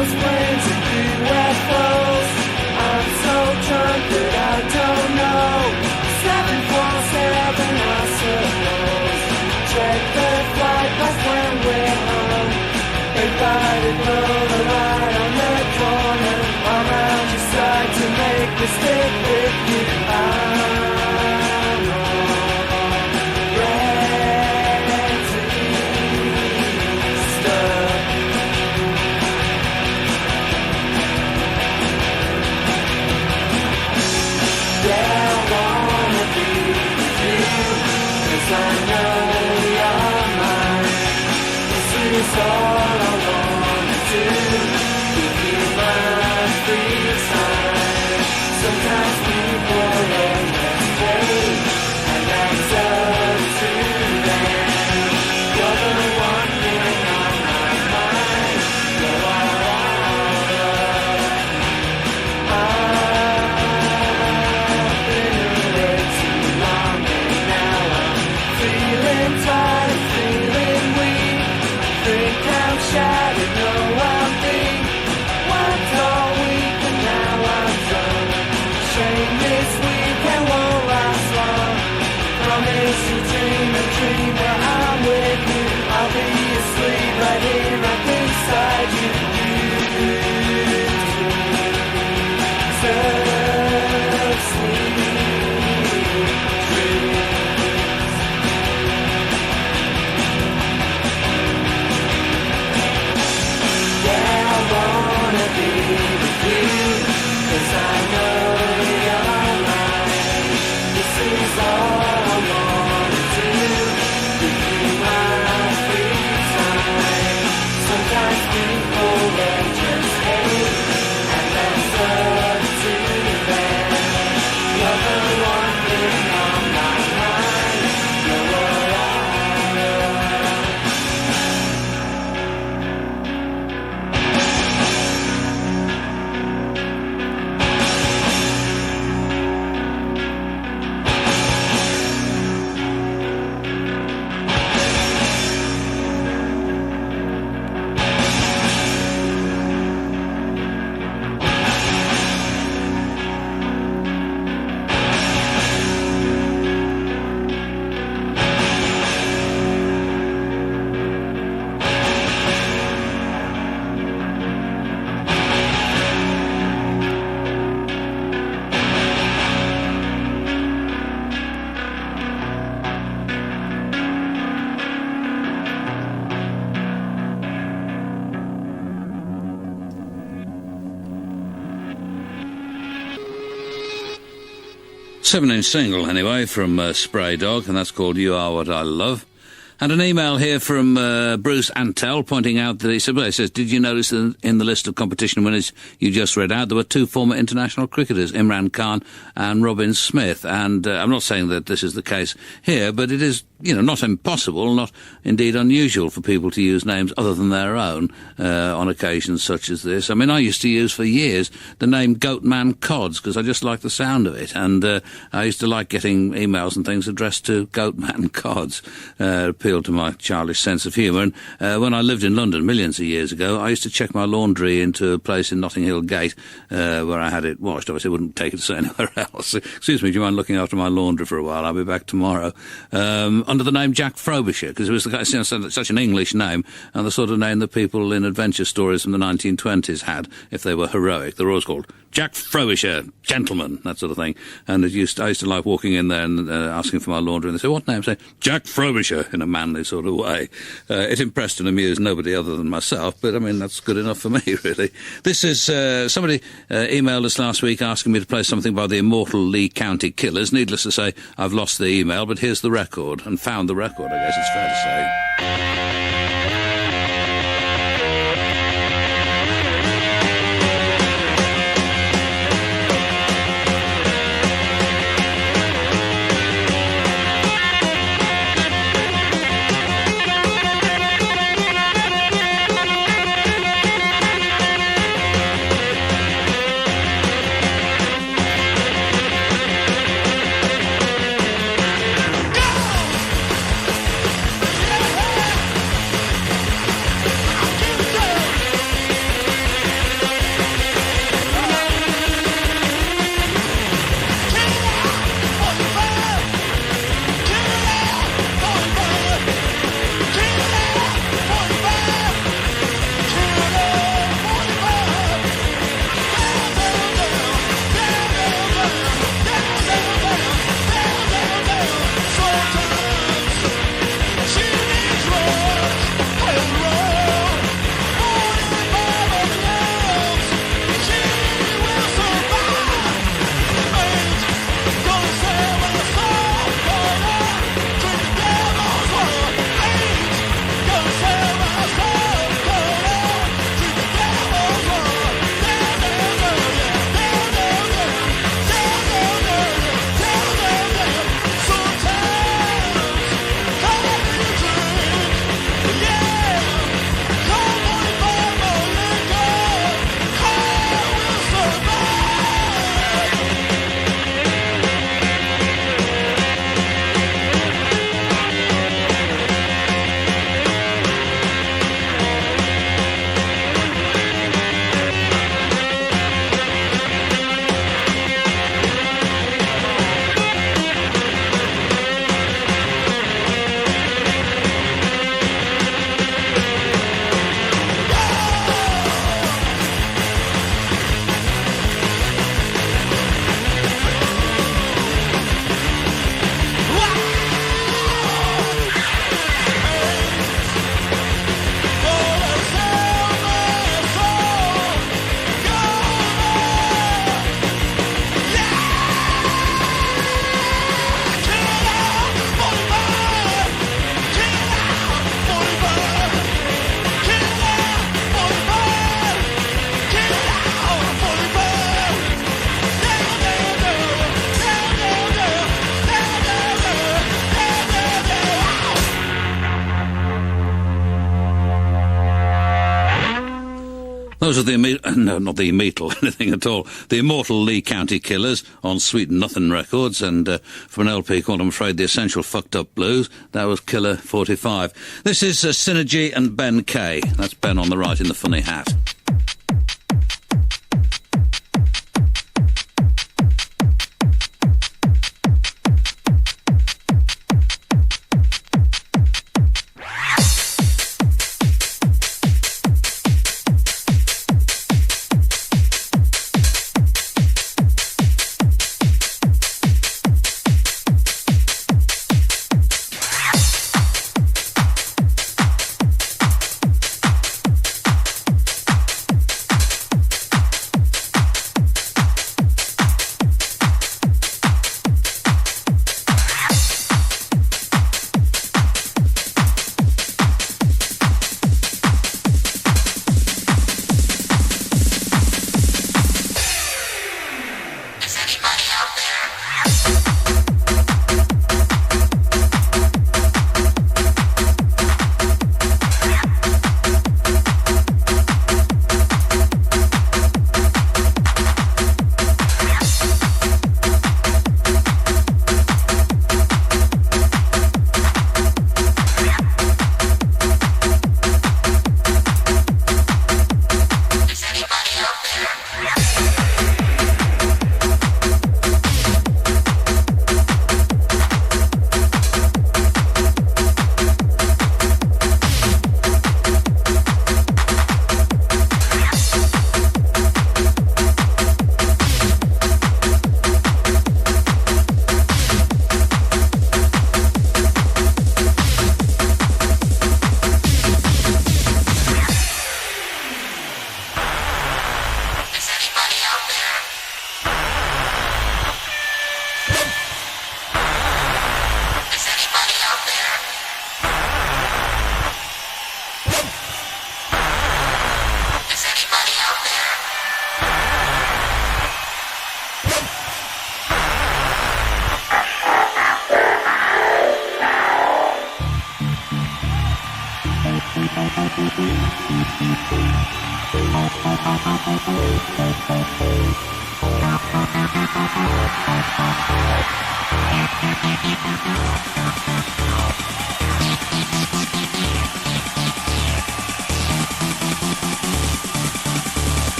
close friends and UFOs. I'm so drunk that I don't know. 747, I suppose. Check the flight pass when we're home. Everybody blow the light on the corner. I'm around your side to make me stick with you. I'm ready to be stuck. Yeah, I wanna be with you, 'cause I know you're mine. This is all I wanna do, give you my free time. Sometimes people understand, and that's up to them. You're the one thing on my mind. You're all I've been away too long, and now I'm feeling tired, feeling weak. Think I'm shattered, no I'm weak. Worked all week and now I'm done. Shame this weekend won't last long. Promise you'll dream a dream where I'm with you. I'll be asleep right here, right beside you. Deserve sleep dreams. Yeah, I wanna be with you, 'cause I know you're mine. This is all I wanna do, give you my free time. Sometimes people they just hate, and that's up to them. You're the one thing on my mind. You're what I love. Seven-inch single, anyway, from Spray Dog, and that's called You Are What I Love. And an email here from Bruce Antel pointing out that he says, did you notice that in the list of competition winners you just read out, there were two former international cricketers, Imran Khan and Robin Smith. And I'm not saying that this is the case here, but it is, not impossible, not indeed unusual for people to use names other than their own on occasions such as this. I mean, I used to use for years the name Goatman Cods because I just like the sound of it. And I used to like getting emails and things addressed to Goatman Cods. Appealed to my childish sense of humour. And when I lived in London millions of years ago, I used to check my laundry into a place in Notting Hill Gate where I had it washed. Obviously, I wouldn't take it to anywhere else. Excuse me, do you mind looking after my laundry for a while? I'll be back tomorrow. Under the name Jack Frobisher, because it was such an English name, and the sort of name that people in adventure stories from the 1920s had if they were heroic. They were always called Jack Frobisher, gentleman, that sort of thing. And I used to like walking in there and asking for my laundry, and they say, what name? I say, Jack Frobisher, in a manly sort of way. It impressed and amused nobody other than myself, but I mean, that's good enough for me, really. This is, somebody emailed us last week asking me to play something by the immortal Lee County Killers. Needless to say, I've lost the email, but here's the record, and found the record, I guess it's fair to say. Yeah! Those are no, not the immortal, anything at all. The immortal Lee County Killers on Sweet Nothing Records, and from an LP called, I'm afraid, The Essential Fucked Up Blues, that was Killer 45. This is Synergy and Ben Kay. That's Ben on the right in the funny hat.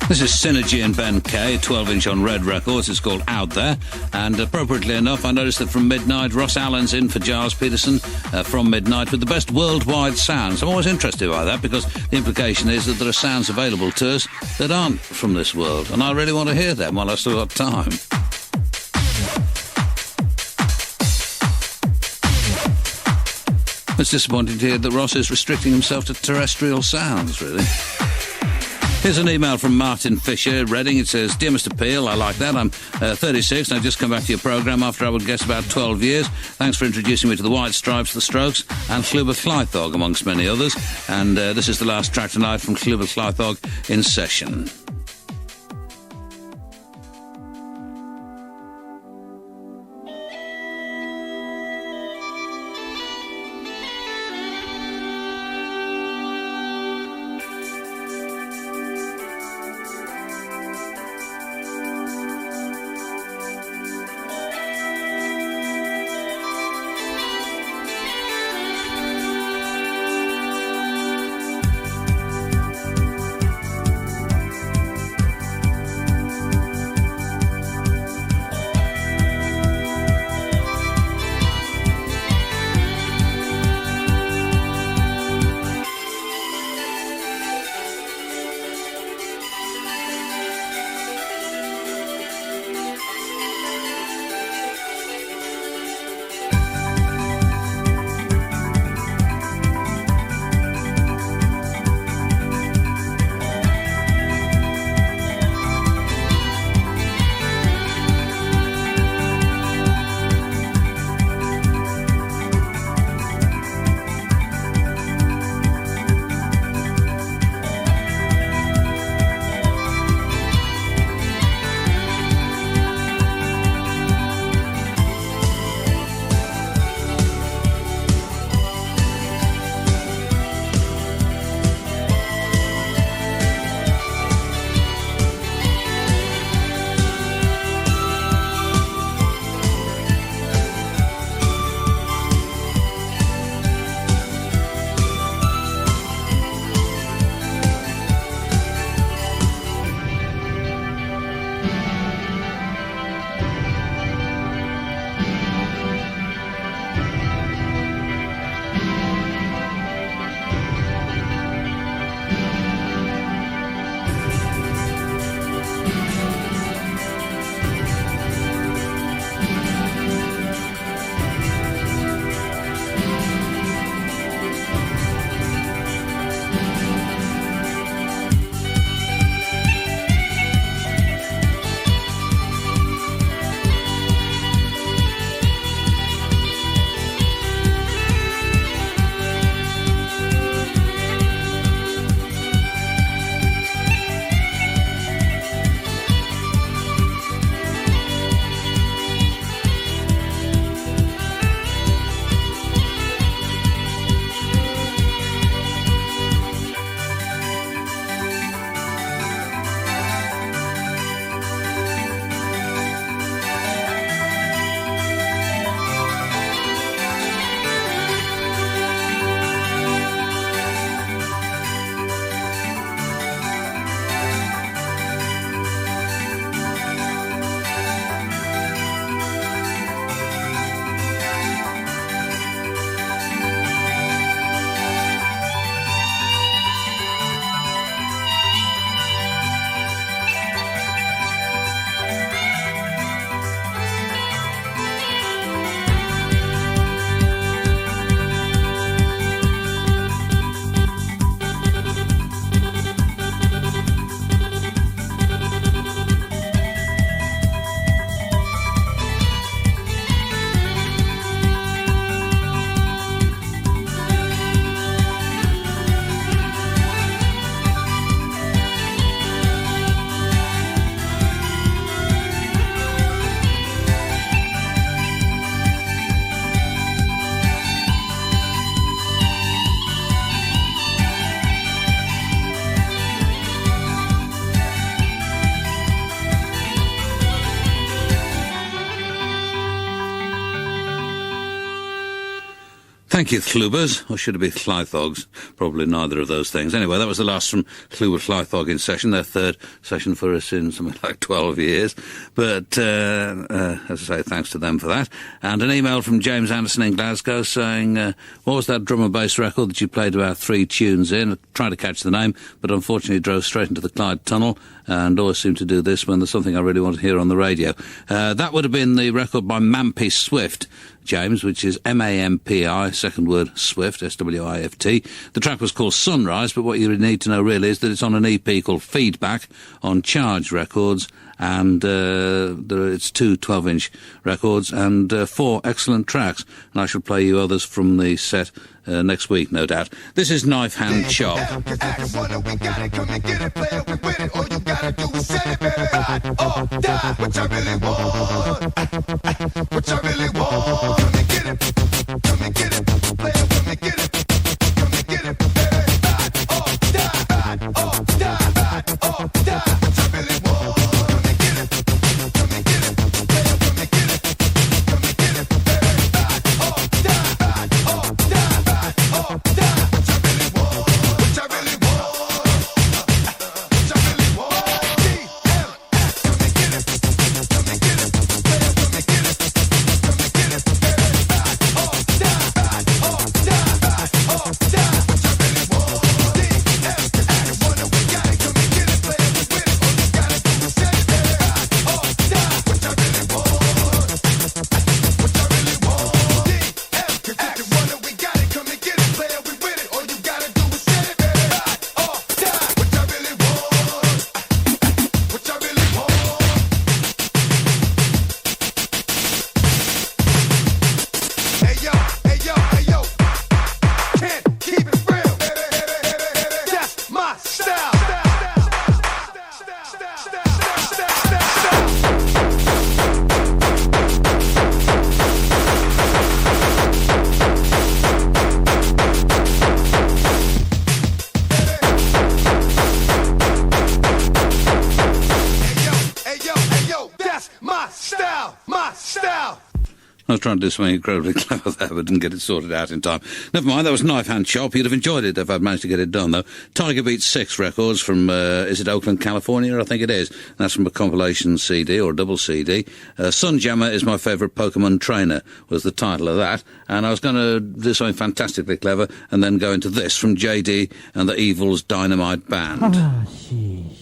This is Synergy and Ben Kay, 12-inch on Red Records. It's called Out There. And appropriately enough, I noticed that from midnight, Ross Allen's in for Giles Peterson from midnight with the best worldwide sounds. I'm always interested by that because the implication is that there are sounds available to us that aren't from this world. And I really want to hear them while I've still got time. It's disappointing to hear that Ross is restricting himself to terrestrial sounds, really. Here's an email from Martin Fisher, Reading. It says, Dear Mr. Peel, I like that. I'm 36 and I've just come back to your programme after I would guess about 12 years. Thanks for introducing me to the White Stripes, the Strokes and Llwybr, amongst many others. And this is the last track tonight from Llwybr in session. Thank you, Llwybrs. Or should it be Llaethogs? Probably neither of those things. Anyway, that was the last from Llwybr Llaethog in session, their third session for us in something like 12 years. But, as I say, thanks to them for that. And an email from James Anderson in Glasgow saying, what was that drum and bass record that you played about 3 tunes in? I tried to catch the name, but unfortunately drove straight into the Clyde Tunnel, and always seem to do this when there's something I really want to hear on the radio. That would have been the record by Mampi Swift, James, which is M-A-M-P-I, second word Swift, S-W-I-F-T. The track was called Sunrise, but what you need to know really is that it's on an EP called Feedback on Charge Records, and it's 2 12-inch records and 4 excellent tracks. And I shall play you others from the set next week, no doubt. This is Knife Hand Chop. I was trying to do something incredibly clever there, but didn't get it sorted out in time. Never mind, that was Knife Hand Chop. You'd have enjoyed it if I'd managed to get it done, though. Tiger Beat 6 records from, is it Oakland, California? I think it is. That's from a compilation CD, or a double CD. Sunjammer is my favourite Pokemon trainer, was the title of that. And I was going to do something fantastically clever, and then go into this from JD and the Evil's Dynamite Band. Ah, sheesh.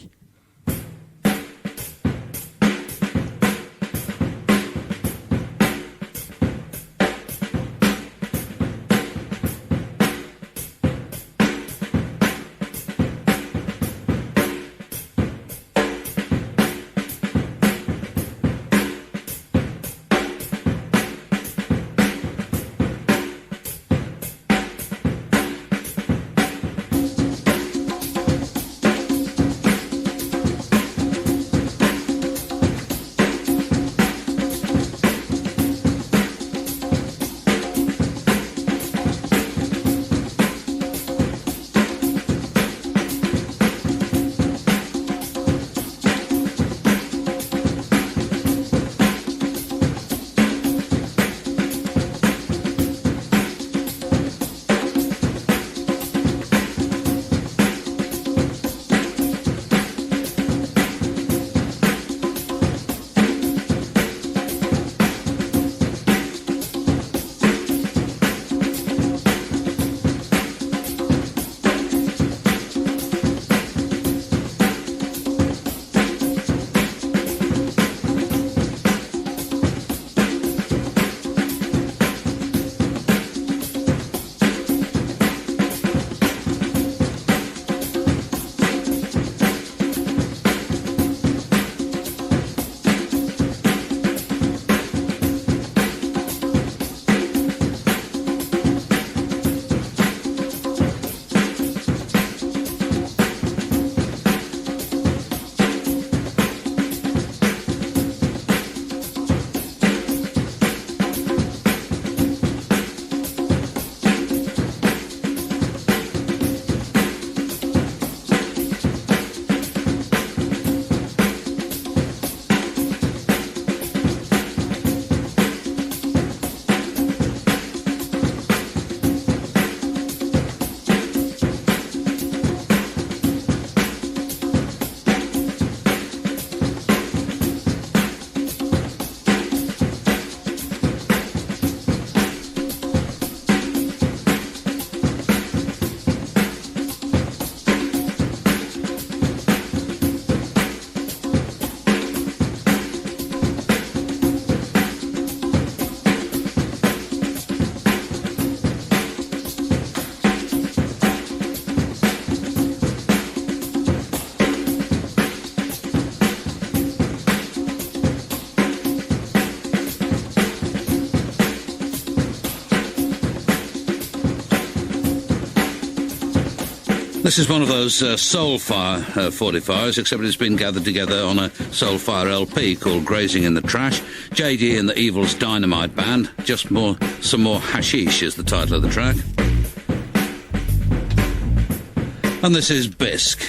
This is one of those Soulfire 45s, except it's been gathered together on a Soulfire LP called Grazing in the Trash. JD and the Evil's Dynamite Band. Some more hashish is the title of the track. And this is Bisque.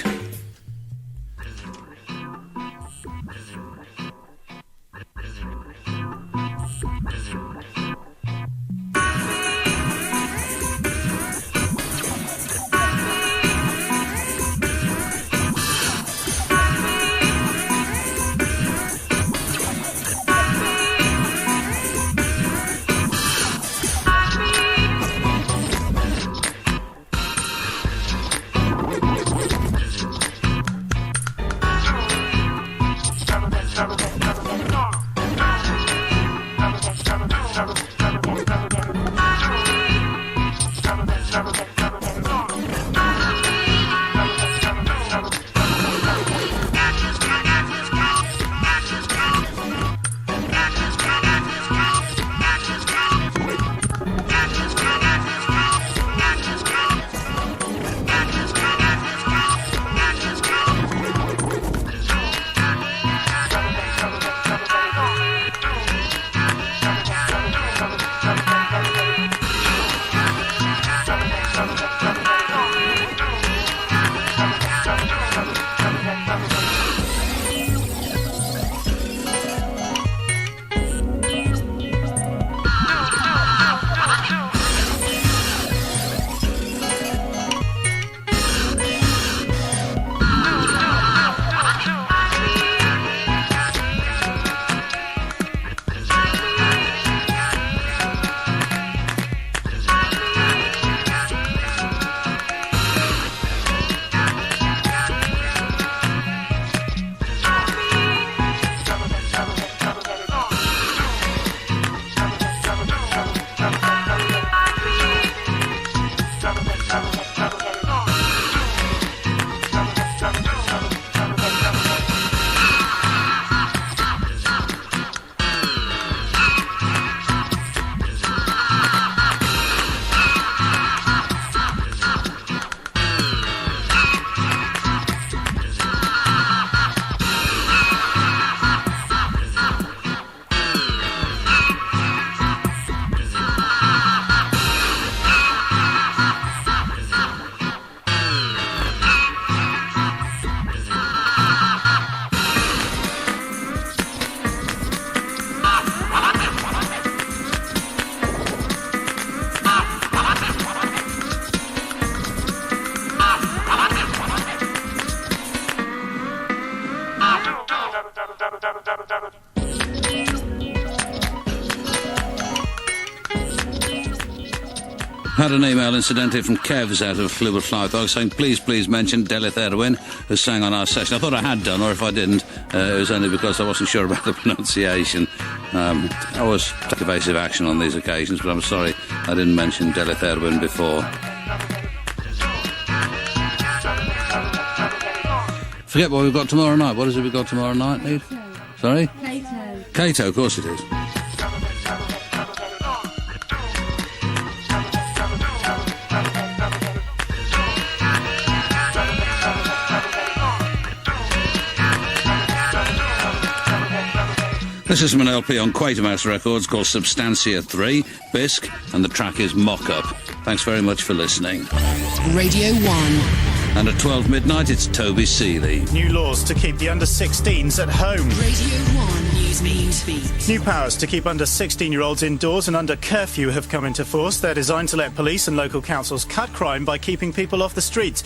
Had an email, incidentally, from Kev's out of Llwybr saying, please mention Llwybyr, who sang on our session. I thought I had done, or if I didn't, it was only because I wasn't sure about the pronunciation. I always take evasive action on these occasions, but I'm sorry I didn't mention Llwybyr before. Forget what we've got tomorrow night. What is it we've got tomorrow night, Need? Sorry? Cato, of course it is. This is from an LP on Quatermass Records called Substantia 3, Bisque, and the track is Mock Up. Thanks very much for listening. Radio 1. And at 12 midnight, it's Toby Seeley. New laws to keep the under-16s at home. Radio 1 News Beat. New powers to keep under 16-year-olds indoors and under curfew have come into force. They're designed to let police and local councils cut crime by keeping people off the streets.